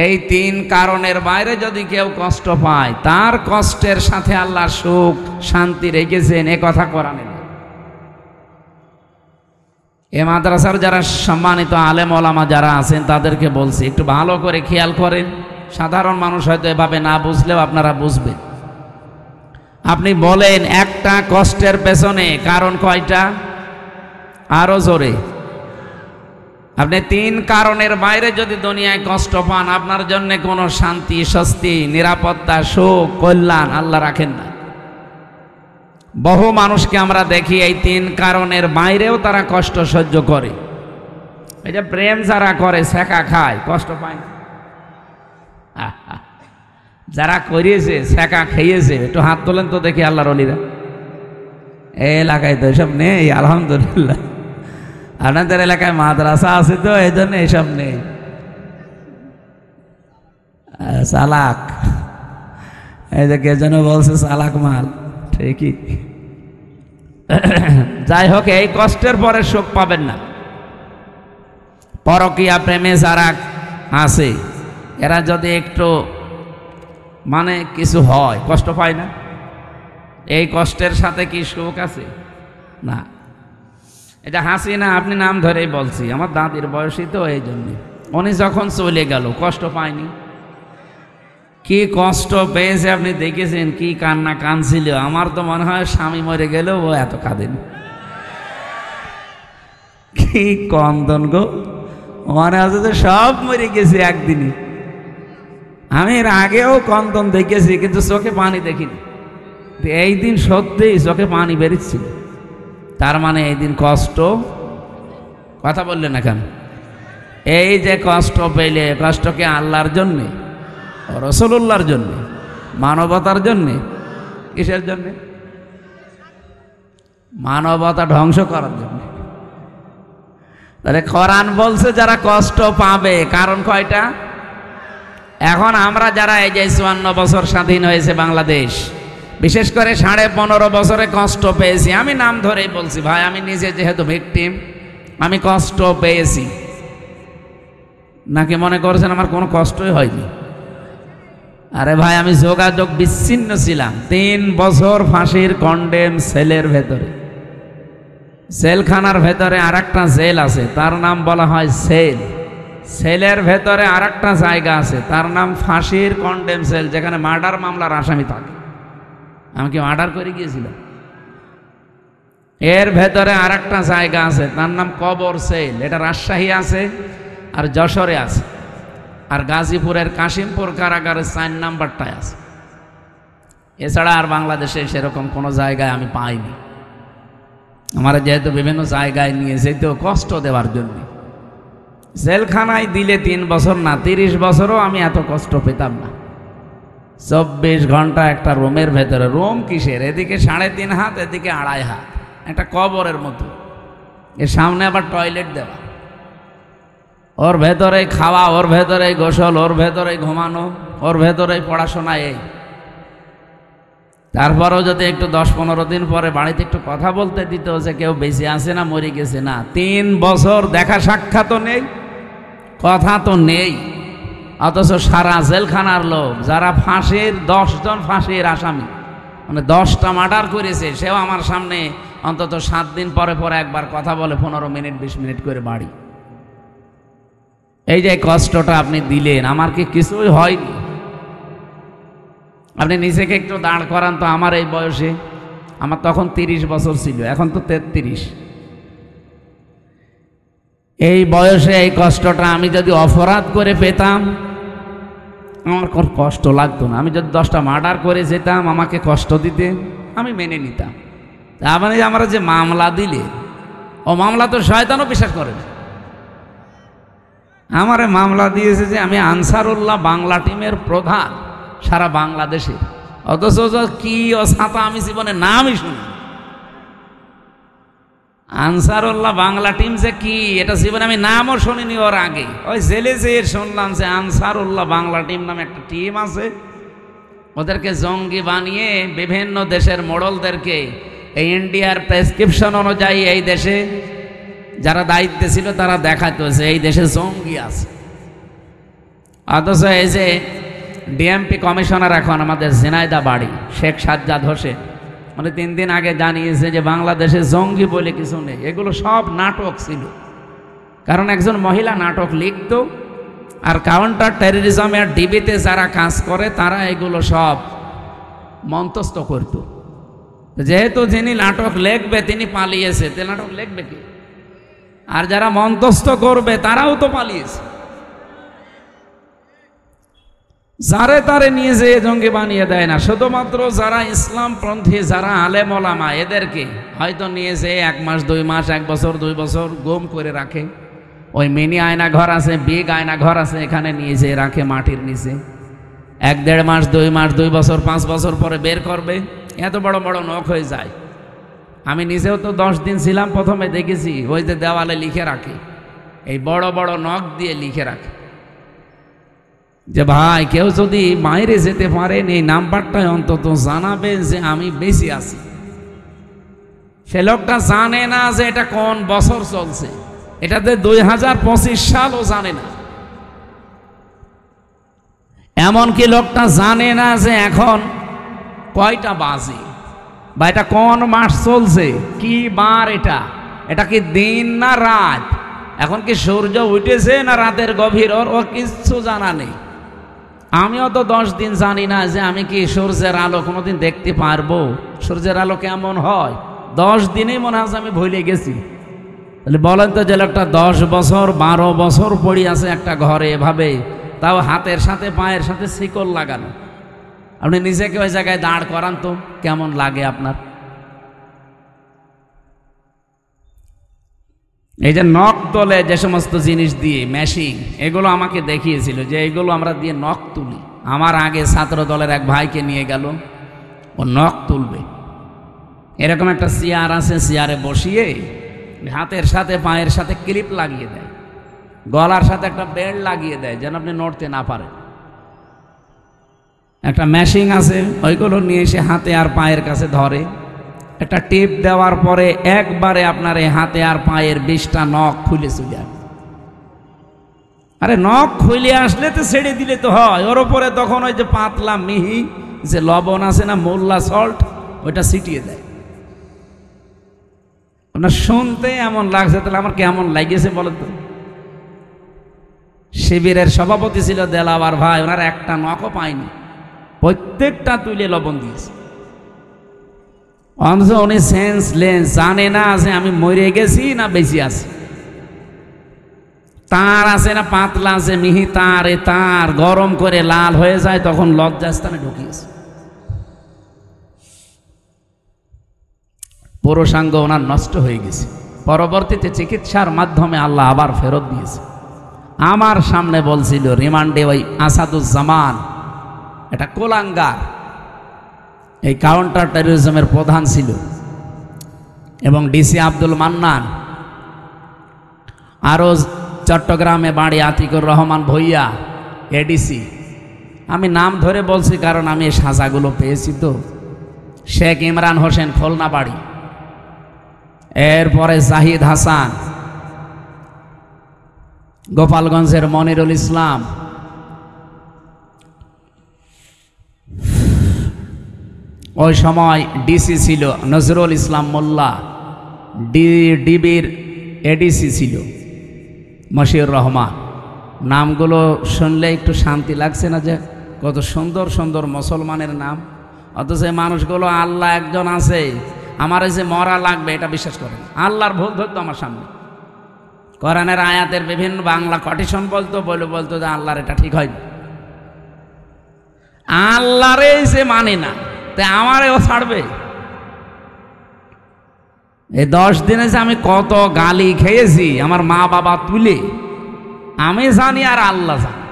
এই 3 কারণের বাইরে যদি কেউ কষ্ট পায়, তার কষ্টের সাথে আল্লাহ সুখ, শান্তি রেখেছেন, এ কথা কোরআনে নেই। এ মাদ্রাসার যারা সম্মানিত আলেম ওলামা যারা আছেন তাদেরকে বলছি একটু ভালো করে খেয়াল করেন। সাধারণ মানুষ হয়তো এভাবে না বুঝলেও আপনারা বুঝবেন। আপনি বলেন একটা কষ্টের পেছনে কারণ কয়টা? আরো জোরে। আপনি 3 কারণের বাইরে যদি দুনিয়ায় কষ্ট পান, আপনার জন্য কোনো শান্তি, স্বস্তি, নিরাপত্তা, সুখ, কল্যাণ আল্লাহ রাখেন না। বহু মানুষকে আমরা দেখি এই 3 কারণের বাইরেও তারা কষ্ট সহ্য করে। এই যে প্রেম যারা করে, ছেঁকা খায়, কষ্ট পায় না। যারা করিয়েছে, ছেঁকা খেয়েছে, একটু হাত তোলেন তো দেখি আল্লাহর ওলিরা। এই এলাকায় তো এসব নেই, আলহামদুলিল্লাহ। আপনাদের এলাকায় মাদ্রাসা আছে তো এই জন্য এসব নেই। চালাক, এই যে কে যেন বলছে চালাক মাল, ঠিকই। যাই হোক, এই কষ্টের পরে সুখ পাবেন না। পরকীয়া প্রেমে যারা আছে, এরা যদি একটু মানে কিছু হয়, কষ্ট পায় না। এই কষ্টের সাথে কি সুখ আছে? না। এটা হাসি না, আপনি নাম ধরেই বলছি, আমার দাদির বয়সী তো, এই জন্যে। উনি যখন চলে গেল কষ্ট পায়নি? কি কষ্ট পেয়েছে আপনি দেখেছেন, কি কান্না কাঁদছিল। আমার তো মনে হয় স্বামী মরে গেলেও ও এত কাঁদেনি। কি কন্দন গো, মনে আছে তো সব মরে গেছে একদিনই। আমি এর আগেও কন্দন দেখেছি, কিন্তু চোখে পানি দেখিনি। এই দিন সত্যিই চোখে পানি বেরিয়েছিল। তার মানে এই দিন কষ্ট, কথা বললেন না কেন? এই যে কষ্ট পেলে, কষ্টকে আল্লাহর জন্যে, রাসূলুল্লাহর জন্যে, মানবতার জন্যে, কিসের জন্যে? মানবতা ধ্বংস করার জন্য। তাহলে কোরআন বলছে যারা কষ্ট পাবে, কারণ কয়টা? এখন আমরা যারা এই যে ৫৪ বছর স্বাধীন হয়েছে বাংলাদেশ, বিশেষ করে ১৫.৫ বছরে কষ্ট পেয়েছি। আমি নাম ধরেই বলছি ভাই, আমি নিজে যেহেতু ভিকটিম, আমি কষ্ট পেয়েছি। নাকি মনে করছেন আমার কোনো কষ্টই হয়নি? আরে ভাই, আমি যোগাযোগ বিচ্ছিন্ন ছিলাম ৩ বছর ফাঁসির কন্ডেম সেলের ভেতরে। জেলখানার ভেতরে আর একটা জেল আছে, তার নাম বলা হয় সেল। সেলের ভেতরে আর একটা জায়গা আছে, তার নাম ফাঁসির কন্ডেম সেল, যেখানে মার্ডার মামলার আসামি থাকে। আমি কি মার্ডার করে গিয়েছিলাম? এর ভেতরে আর একটা জায়গা আছে, তার নাম কবর সেল। এটা রাজশাহী আছে আর যশোরে আছে, আর গাজীপুরের কাশিমপুর কারাগারের ৪ নাম্বারটায় আছে। এছাড়া আর বাংলাদেশে সেরকম কোনো জায়গায় আমি পাইনি। আমার যেহেতু বিভিন্ন জায়গায় নিয়ে যেত কষ্ট দেওয়ার জন্য, জেলখানায় দিলে ৩ বছর না ৩০ বছরও আমি এত কষ্ট পেতাম না। ২৪ ঘন্টা একটা রুমের ভেতরে, রুম কিসের, এদিকে ৩.৫ হাত, এদিকে ২.৫ হাত, একটা কবরের মতো। এর সামনে আবার টয়লেট দেওয়া, ওর ভেতরে খাওয়া, ওর ভেতরে গোসল, ওর ভেতরে ঘুমানো, ওর ভেতরে পড়াশোনা। এই তারপরেও যদি একটু ১০-১৫ দিন পরে বাড়িতে একটু কথা বলতে দিত যে কেউ বেঁচে আছে না মরে গেছে, না। ৩ বছর দেখা সাক্ষাৎ নেই, কথা তো নেই। অথচ সারা জেলখানার লোক, যারা ফাঁসির ১০ জন ফাঁসির আসামি, মানে ১০টা মার্ডার করেছে, সেও আমার সামনে অন্তত ৭ দিন পরে পরে একবার কথা বলে, ১৫ মিনিট ২০ মিনিট করে বাড়ি। এই যে কষ্টটা আপনি দিলেন, আমার কি কিছুই হয়নি? আপনি নিজেকে একটু দাঁড় করান তো। আমার এই বয়সে, আমার তখন ৩০ বছর ছিল, এখন তো ৩৩। এই বয়সে এই কষ্টটা আমি যদি অপরাধ করে পেতাম, আমার কোনো কষ্ট লাগতো না। আমি যদি 10টা মার্ডার করে যেতাম, আমাকে কষ্ট দিতে, আমি মেনে নিতাম। তা মানে আমরা যে মামলা দিলে, ও মামলা তো শয়তানও বিশ্বাস করে না। আমারে মামলা দিয়েছে যে আমি আনসারুল্লাহ বাংলা টিমের প্রধান সারা বাংলাদেশে, অথচ কি ও ছাতা আমি জীবনে নামই শুনি। আনসারুল্লাহ বাংলা টিম যে কি, এটা জীবনে আমি নামও শুনিনি ওর আগে। ওই জেলে যেয়ে শুনলাম যে আনসারুল্লাহ বাংলা টিম নামে একটা টিম আছে, ওদেরকে জঙ্গি বানিয়ে বিভিন্ন দেশের মোড়লদেরকে এই ইন্ডিয়ার প্রেসক্রিপশন অনুযায়ী এই দেশে যারা দায়িত্বে ছিল তারা দেখাতো যে এই দেশে জঙ্গি আছে। অথচ এই যে ডিএমপি কমিশনার এখন আমাদের ঝিনাইদহ বাড়ি, শেখ সাজ্জাদ হোসেন, মানে 3 দিন আগে জানিয়েছে যে বাংলাদেশে জঙ্গি বলে কিছু নেই, এগুলো সব নাটক ছিল। কারণ একজন মহিলা নাটক লিখত, আর কাউন্টার টেররিজমের ডিবিতে যারা কাজ করে তারা এগুলো সব মন্তস্থ করত। যেহেতু যিনি নাটক লিখবে তিনি পালিয়েছে, তে নাটক লিখবে কি? আর যারা মন্তস্থ করবে তারাও তো পালিয়েছে। যারে তারে নিয়ে যে জঙ্গি বানিয়ে দেয় না, শুধুমাত্র যারা ইসলামপন্থী, যারা আলেম ওলামা, এদেরকে হয়তো নিয়ে যে 1 মাস 2 মাস 1 বছর 2 বছর গুম করে রাখে। ওই মিনি আয়না ঘর আছে, বিগ আয়না ঘর আছে, এখানে নিয়ে যে রাখে মাটির নিচে। 1-1.5 মাস 2 মাস 2 বছর 5 বছর পরে বের করবে। এত বড় বড় নখ হয়ে যায়। আমি নিজেও তো 10 দিন ছিলাম, প্রথমে দেখেছি ওই যে দেওয়ালে লিখে রাখে, এই বড় বড় নখ দিয়ে লিখে রাখে যে ভাই কেউ যদি বাইরে যেতে পারেন এই নাম্বারটাই অন্তত জানাবেন যে আমি বেশি আছি। সে লোকটা জানে না যে এটা কোন বছর চলছে, এটাতে 2025 সালও জানে না। এমনকি লোকটা জানে না যে এখন কয়টা বাজে, বা এটা কোন মাস চলছে, কি বার, এটা কি দিন না রাত, এখন কি সূর্য উঠেছে না রাতের গভীর, ওর কিচ্ছু জানা নেই। আমিও তো 10 দিন জানি না যে আমি কি সূর্যের আলো কোনোদিন দেখতে পারবো, সূর্যের আলো কেমন হয়। 10 দিনেই মনে হয় আমি ভুলে গেছি। তাহলে বলেন তো, যে লোকটা 10 বছর 12 বছর পড়ে আছে একটা ঘরে এভাবে, তাও হাতের সাথে পায়ের সাথে শিকল লাগানো, আপনি নিজেকে ওই জায়গায় দাঁড় করান তো কেমন লাগে আপনার? এই যে নখ তোলে যে সমস্ত জিনিস দিয়ে মেশিন, এগুলো আমাকে দেখিয়েছিল যে এইগুলো আমরা দিয়ে নখ তুলি। আমার আগে ছাত্র দলের এক ভাইকে নিয়ে গেল, ও নখ তুলবে। এরকম একটা চেয়ার আছে, চেয়ারে বসিয়ে হাতের সাথে পায়ের সাথে ক্লিপ লাগিয়ে দেয়, গলার সাথে একটা বেল্ট লাগিয়ে দেয় যেন আপনি নড়তে না পারেন। একটা মেশিন আছে, ওইগুলো নিয়ে এসে হাতে আর পায়ের কাছে ধরে, একটা টিপ দেওয়ার পরে একবারে আপনার এই হাতে আর পায়ের 20টা নখ খুলে চলে আসে। আরে নখ খুলে আসলে তো ছেড়ে দিলে তো হয়, ওর উপরে তখন ওই যে পাতলা মিহি যে লবণ আছে না, মোল্লা সল্ট, ওইটা ছিটিয়ে দেয়। আপনার শুনতে এমন লাগছে, তাহলে আমার কেমন লাগেছে বলেন তো? শিবিরের সভাপতি ছিল দেলাওয়ার ভাই, ওনার একটা নখও পায়নি, প্রত্যেকটা তুলে লবণ দিয়েছে। অথচ উনি সেন্সলেস, জানে না যে আমি মরে গেছি না বেঁচে আছি। তার আছে না পাতলা আছে মিহি তার, এ তার গরম করে লাল হয়ে যায়, তখন লজ্জাস্থানে ঢুকিয়েছে। পুরুষাঙ্গ ওনার নষ্ট হয়ে গেছে। পরবর্তীতে চিকিৎসার মাধ্যমে আল্লাহ আবার ফেরত দিয়েছে। আমার সামনে বলছিল রিমান্ডে ওই আসাদুজ্জামান, এটা কোলাঙ্গার, এই কাউন্টার টেরোরিজমের প্রধান ছিল, এবং ডিসি আব্দুল মান্নান, আরও চট্টগ্রামে বাড়ি আতিকুর রহমান ভূঁইয়া এডিসি। আমি নাম ধরে বলছি কারণ আমি এই সাজাগুলো পেয়েছি তো। শেখ ইমরান হোসেন খুলনা বাড়ি, এরপরে জাহিদ হাসান, গোপালগঞ্জের মনিরুল ইসলাম, ওই সময় ডিসি ছিল নজরুল ইসলাম মোল্লা, ডিবির এডিসি ছিল মশিউর রহমান। নামগুলো শুনলে একটু শান্তি লাগছে না যে কত সুন্দর সুন্দর মুসলমানের নাম, অথচ এই মানুষগুলো আল্লাহ একজন আছে, আমার এই যে মরা লাগবে এটা বিশ্বাস করেন। আল্লাহর ভুল ধরতো আমার সামনে, কোরআনের আয়াতের বিভিন্ন বাংলা কটিশন বলতো যে আল্লাহর এটা ঠিক হয়নি, আল্লাহরে যে মানে না, তাই আমারেও ছাড়বে। এই 10 দিনে যে আমি কত গালি খেয়েছি আমার মা বাবা তুলে, আমি জানি আর আল্লাহ জানি।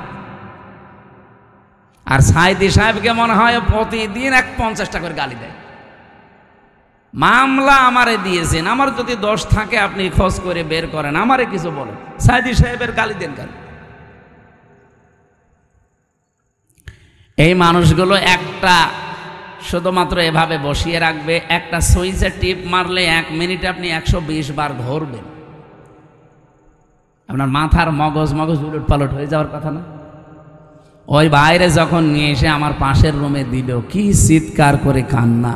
আর সাইদি সাহেবকে মনে হয় প্রতিদিন 50টা করে গালি দেয়। মামলা আমারে দিয়েছেন, আমার যদি দোষ থাকে আপনি খোঁজ করে বের করেন, আমারে কিছু বলেন, সাইদি সাহেবের গালি দেন কেন? এই মানুষগুলো একটা শুধুমাত্র এভাবে বসিয়ে রাখবে, একটা সুইচে টিপ মারলে 1 মিনিটে আপনি 120 বার ধরবেন। আপনার মাথার মগজ উলট পালট হয়ে যাওয়ার কথা না? ওই বাইরে যখন নিয়ে এসে আমার পাশের রুমে দিল, কি চিৎকার করে কান্না!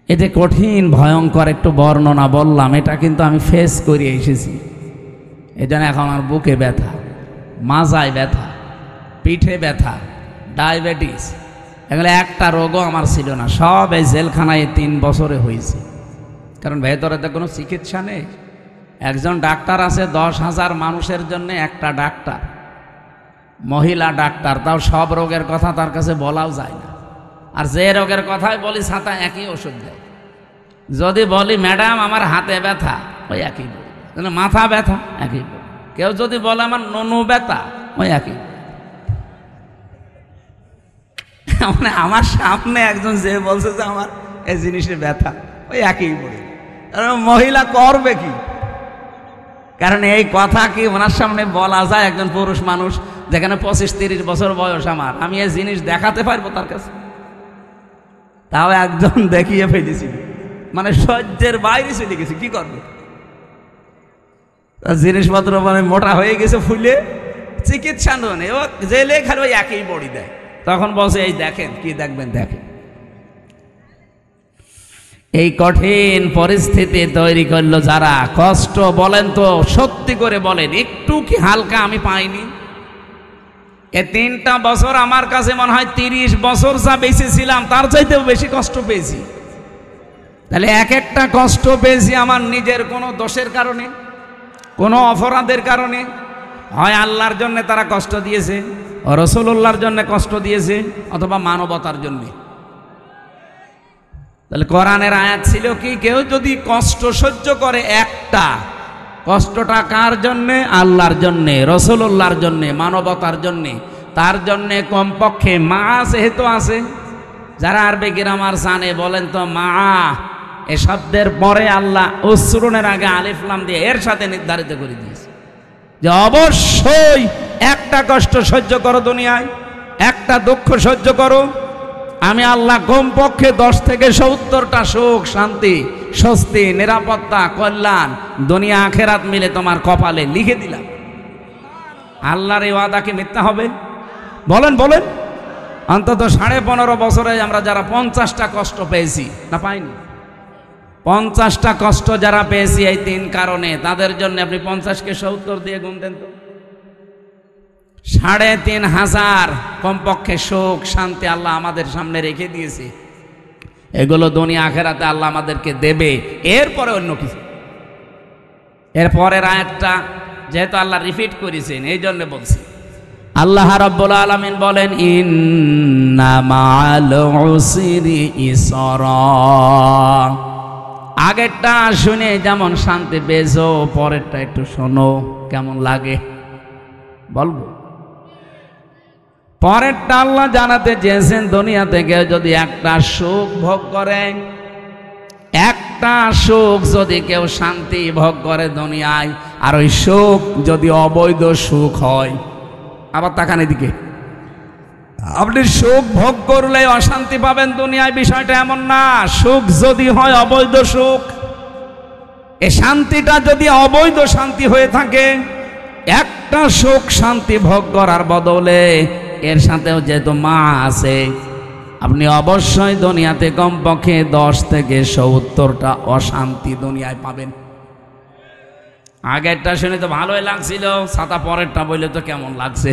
এটা কঠিন ভয়ঙ্কর একটু বর্ণনা বললাম, এটা কিন্তু আমি ফেস করে এসেছি। এজন্য এখন আমার বুকে ব্যথা, মাজায় ব্যথা, পিঠে ব্যথা, ডায়াবেটিস, এগুলো একটা রোগও আমার ছিল না, সব এই জেলখানায় 3 বছরে হয়েছে। কারণ ভেতরে তো কোনো চিকিৎসা নেই। একজন ডাক্তার আছে 10,000 মানুষের জন্য, একটা ডাক্তার, মহিলা ডাক্তার, তাও সব রোগের কথা তার কাছে বলাও যায় না। আর যে রোগের কথাই বলি ছাতা একই ওষুধ দেয়। যদি বলি ম্যাডাম আমার হাতে ব্যথা, ওই একই বলি, মাথা ব্যথা একই বলি, কেউ যদি বলে আমার ননু ব্যথা, ওই একই। মানে আমার সামনে একজন যে বলছে যে আমার এই জিনিসের ব্যথা, ওই একই বলি। মহিলা করবে কি? কারণ এই কথা কি ওনার সামনে বলা যায়? একজন পুরুষ মানুষ যেখানে 25-30 বছর বয়স আমার, আমি এই জিনিস দেখাতে পারবো তার কাছে? তাও একজন দেখিয়ে ফেলেছিল, মানে সহ্যের বাইরে চলে গেছে, কি করবে? জিনিসপত্র মানে মোটা হয়ে গেছে, ফুলে, চিকিৎসা নেই, ও জেলে খালি ওই একই বড়ি দেয়। তখন বলছে এই দেখেন, কি দেখবেন দেখেন। এই কঠিন পরিস্থিতি তৈরি করলো যারা, কষ্ট বলেন তো সত্যি করে বলেন, একটু কি হালকা আমি পাইনি? এই 3টা বছর আমার কাছে মনে হয় 30 বছর যা বেঁচে ছিলাম তার চাইতেও বেশি কষ্ট পেয়েছি। তাহলে একটা কষ্ট পেয়েছি আমার নিজের কোনো দোষের কারণে, কোনো অপরাধের কারণে। হয় আল্লাহর জন্য তারা কষ্ট দিয়েছে, রাসূলুল্লাহর জন্য কষ্ট দিয়েছে, অথবা মানবতার জন্য। তাহলে কোরআনের আয়াত ছিল কি, কেউ যদি কষ্ট সহ্য করে একটা, কষ্টটা কার জন্যে? আল্লাহর জন্যে, রাসূলুল্লাহর জন্যে, মানবতার জন্যে। তার জন্যে কমপক্ষে মা যেহেতু আছে, যারা আরবি গ্রামার জানে বলেন তো মা, এ শব্দের পরে আল্লাহ উসরুনের আগে আলিফ লাম দিয়ে এর সাথে নির্ধারিত করে দিয়েছে যে অবশ্যই একটা কষ্ট সহ্য করো দুনিয়ায়, একটা দুঃখ সহ্য করো, আমি আল্লাহ কমপক্ষে 10 থেকে 70টা সুখ, শান্তি, স্বস্তি, নিরাপত্তা, কল্যাণ দুনিয়া আখেরাত মিলে তোমার কপালে লিখে দিলাম। আল্লাহর এই ওয়াদা কি মিথ্যা হবে? বলেন বলেন। অন্তত 15.5 বছরে আমরা যারা 50টা কষ্ট পেয়েছি, না পাইনি, 50টা কষ্ট যারা পেয়েছি এই 3 কারণে, তাদের জন্য আপনি 50কে 70 দিয়ে গুণ দেন তো, 3500 কমপক্ষে সুখ শান্তি আল্লাহ আমাদের সামনে রেখে দিয়েছে। এগুলো দুনিয়া আখেরাতে আল্লাহ আমাদেরকে দেবে, এরপরে অন্য কিছু। এরপরের আয়াতটা যেহেতু আল্লাহ রিপিট করেছেন এই জন্য বলছি। আল্লাহ রাব্বুল আলামিন বলেন ইন্না মাআল উসরি ইসরা। আগেরটা শুনে যেমন শান্তি পেয়েছো, পরেরটা একটু শোনো কেমন লাগে বলবো। পরেরটা আল্লাহ জানাতে চেয়েছেন দুনিয়া থেকে যদি একটা সুখ ভোগ করে, একটা সুখ যদি কেউ শান্তি ভোগ করে দুনিয়ায়, আর ওই সুখ যদি অবৈধ সুখ হয়, আবার তাকান এদিকে, আপনি সুখ ভোগ করলে অশান্তি পাবেন দুনিয়ায়, বিষয়টা এমন না। সুখ যদি হয় অবৈধ সুখ, এ শান্তিটা যদি অবৈধ শান্তি হয়ে থাকে, একটা সুখ শান্তি ভোগ করার বদলে এর সাথেও যেহেতু মা আছে, আপনি অবশ্যই দুনিয়াতে কমপক্ষে 10 থেকে 70টা অশান্তি দুনিয়ায় পাবেন। আগেরটা শুনে তো ভালোই লাগছিল, ছাতা পরেরটা বললে তো কেমন লাগছে।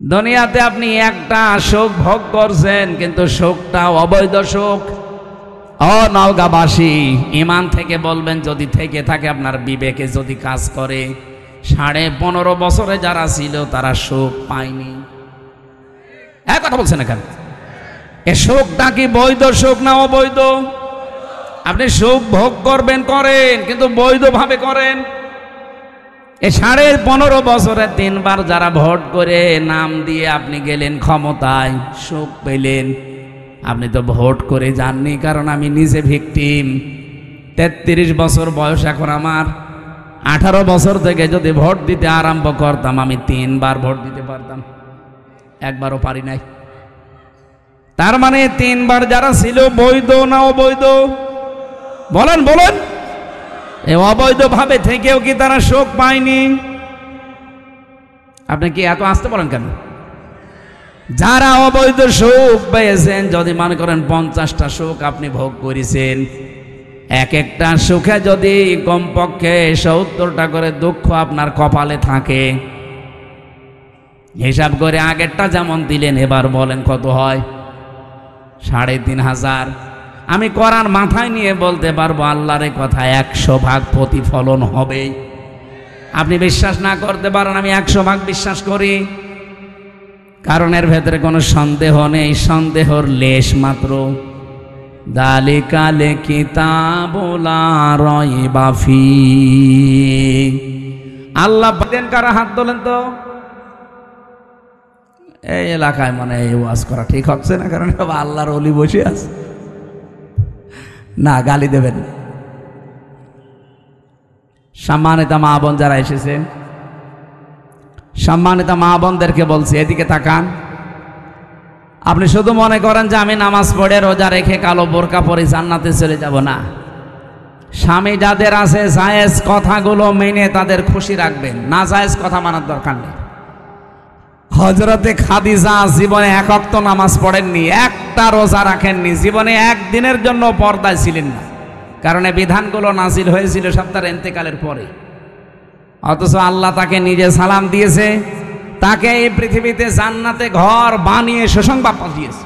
দুনিয়াতে আপনি একটা সুখ ভোগ করছেন, কিন্তু সুখটা অবৈধ সুখ। ও নওগাঁবাসী, ইমান থেকে বলবেন যদি থেকে থাকে, আপনার বিবেকে যদি কাজ করে, 15.5 বছরে যারা ছিল তারা সুখ পায়নি। এক কথা বলছেন এখানে, এ সুখটা কি বৈধ সুখ না অবৈধ? আপনি সুখ ভোগ করবেন করেন, কিন্তু বৈধভাবে করেন। এ 15.5 বছরে 3 বার যারা ভোট করে নাম দিয়ে আপনি গেলেন ক্ষমতায়, সুখ পেলেন। আপনি তো ভোট করে যাননি, কারণ আমি নিজে ভিকটিম। 33 বছর বয়স এখন আমার। 18 বছর থেকে যদি ভোট দিতে আরম্ভ করতাম, আমি 3 বার ভোট দিতে পারতাম, একবারও পারি নাই। তার মানে 3 বার যারা ছিল বৈধ না অবৈধ? বলেন বলেন। এই অবৈধ ভাবে থেকেও কি তারা সুখ পায়নি? আপনি কি এত আসতে বলেন কেন? যারা অবৈধ সুখ পেয়েছেন, যদি মনে করেন 50টা সুখ আপনি ভোগ করেছেন, এক একটা সুখে যদি কমপক্ষে 70টা করে দুঃখ আপনার কপালে থাকে, হিসাব করে আগেরটা যেমন দিলেন, এবার বলেন কত হয়? 3500। আমি কোরআন মাথায় নিয়ে বলতে পারবো আল্লাহর কথা 100 ভাগ প্রতিফলন হবে। আপনি বিশ্বাস না করতে পারেন, আমি 100 ভাগ বিশ্বাস করি, কারণ এর ভেতরে কোনো সন্দেহ নেই, সন্দেহর লেশ মাত্র। দালিকাল কিতাবুল লা রাইবা ফীহি। আল্লাহ দেন কারা? হাত তোলেন তো। এই এলাকায় মানে এই ওয়াজ করা ঠিক হচ্ছে না, কারণ আল্লাহর ওলি বসে আছে। না, গালি দেবেন। সম্মানিত মা বোন যারা এসেছেন, সম্মানিত মা বোনদেরকে বলছি, এদিকে তাকান। আপনি শুধু মনে করেন যে আমি নামাজ পড়ে রোজা রেখে কালো বোরকা পরে জান্নাতে চলে যাব, না। স্বামী যাদের আছে জায়েজ কথাগুলো মেনে তাদের খুশি রাখবেন, না জায়েজ কথা মানার দরকার নেই। হযরতে খাদিজা জীবনে 1 ওয়াক্ত নামাজ পড়েননি, একটা রোজা রাখেননি, জীবনে একদিনের জন্য পর্দায় ছিলেন না, কারণ এই বিধানগুলো নাজিল হয়েছিল সব তার ইন্তেকালের পরে। অথচ আল্লাহ তাকে নিজে সালাম দিয়েছে, তাকে এই পৃথিবীতে জান্নাতে ঘর বানিয়ে সুসংবাদ পাঠিয়েছে।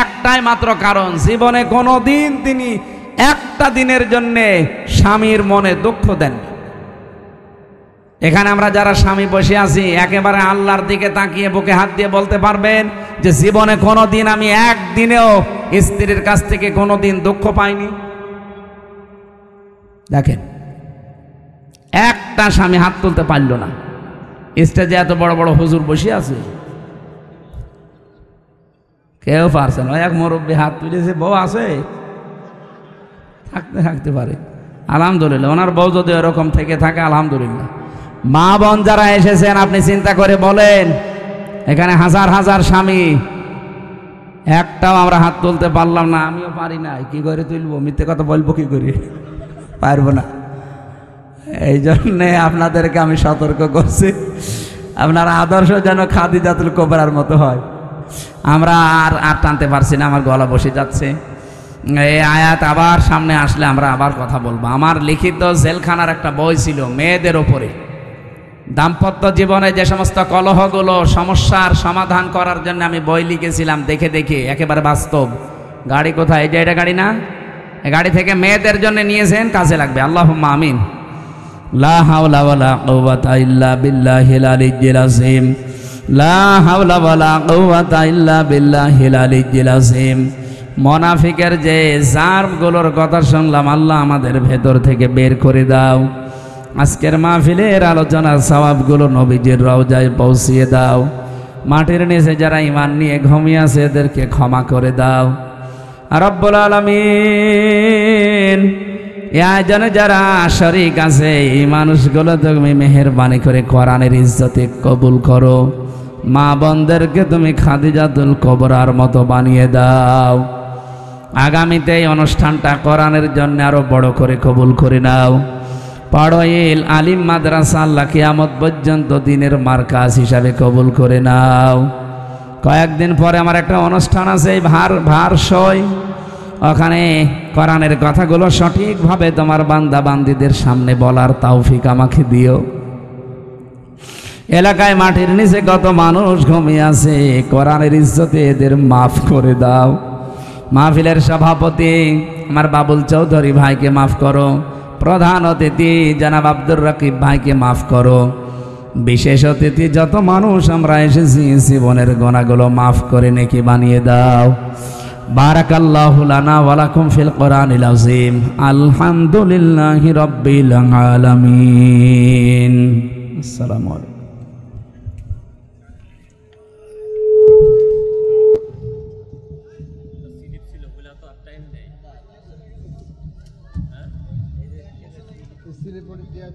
একটাই মাত্র কারণ, জীবনে কোনো দিন তিনি একটা দিনের জন্য স্বামীর মনে দুঃখ দেন। এখানে আমরা যারা স্বামী বসে আছি, একেবারে আল্লাহর দিকে তাকিয়ে বুকে হাত দিয়ে বলতে পারবেন যে জীবনে কোনো দিন আমি একদিনেও স্ত্রীর কাছ থেকে কোনো দিন দুঃখ পাইনি? দেখেন, একটা স্বামী হাত তুলতে পারল না। স্টেজে এত বড় বড় হুজুর বসে আছে, কেউ পারছে না। এক মুরব্বী হাত তুলেছে, বউ আছে, থাকতে পারে। আলহামদুলিল্লাহ, ওনার বউ যদি এরকম থেকে থাকে আলহামদুলিল্লাহ। মা বোন যারা এসেছেন, আপনি চিন্তা করে বলেন, এখানে হাজার হাজার স্বামী, একটাও আমরা হাত তুলতে পারলাম না। আমিও পারি না, কি করে তুলবো? মিথ্যে কথা বলবো কি করে? পারবো না। এই জন্যে আপনাদেরকে আমি সতর্ক করছি, আপনার আদর্শ যেন খাদিজাতুল কুবরার মতো হয়। আমরা আর টানতে পারছি না, আমার গলা বসে যাচ্ছে। এই আয়াত আবার সামনে আসলে আমরা আবার কথা বলবো। আমার লিখিত জেলখানার একটা বই ছিল মেয়েদের ওপরে, দাম্পত্য জীবনে যে সমস্ত কলহগুলো, সমস্যার সমাধান করার জন্য আমি বই লিখেছিলাম, দেখে দেখে একেবারে বাস্তব। গাড়ি কোথায়? এই যে এটা গাড়ি না, এই গাড়ি থেকে মেয়েদের জন্য নিয়েছেন, কাজে লাগবে। আল্লাহুম্মা আমিন। লা হাওলা ওয়ালা কুওয়াতা ইল্লা বিল্লাহিল আলিয়্যিল আযীম। লা হাওলা ওয়ালা কুওয়াতা ইল্লা বিল্লাহিল আলিয়্যিল আযীম। মুনাফিকের যে জারগুলোর কথা শুনলাম, আল্লাহ আমাদের ভেতর থেকে বের করে দাও। আজকের মাহফিলের আলোচনার সওয়াবগুলো নবীজির রওজায় পৌঁছিয়ে দাও। মাটির নিচে যারা ঈমান নিয়ে ঘুমিয়ে আছে, এদেরকে ক্ষমা করে দাও রব্বুল আলামিন। এই আয়োজনে যারা শরীক আছে, এই মানুষগুলো তুমি মেহেরবানি করে কোরআনের ইজ্জতে কবুল করো। মা বোনদেরকে তুমি খাদিজাতুল কুবরার মতো বানিয়ে দাও। আগামীতে এই অনুষ্ঠানটা কোরআনের জন্য আরো বড় করে কবুল করে নাও। পাড়োইল আলিম মাদ্রাসা আল্লাহ কিয়ামত পর্যন্ত দিনের মার্কাজ হিসাবে কবুল করে নাও। কয়েকদিন পরে আমার একটা অনুষ্ঠান আছে, এই ভারসই, ওখানে কোরআনের কথাগুলো সঠিকভাবে তোমার বান্দা বান্দীদের সামনে বলার তৌফিক আমাকে দিও। এলাকায় মাটির নিচে কত মানুষ ঘুমিয়ে আছে, কোরআনের ইজ্জতে এদের মাফ করে দাও। মাহফিলের সভাপতি আমার বাবুল চৌধুরী ভাইকে মাফ করো। প্রধান অতিথি জনাব আব্দুর রাকিব ভাইকে মাফ করো। বিশেষ অতিথি যত মানুষ আমরা এসেছি, জীবনের গুনাহগুলো মাফ করে নেকি বানিয়ে দাও। বারাকাল্লাহু লানা ওয়া লাকুম ফিল কোরআনিল আযীম। আলহামদুলিল্লাহি রাব্বিল আলামিন। আসসালামু আলাইকুম।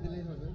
দিলেই হবে।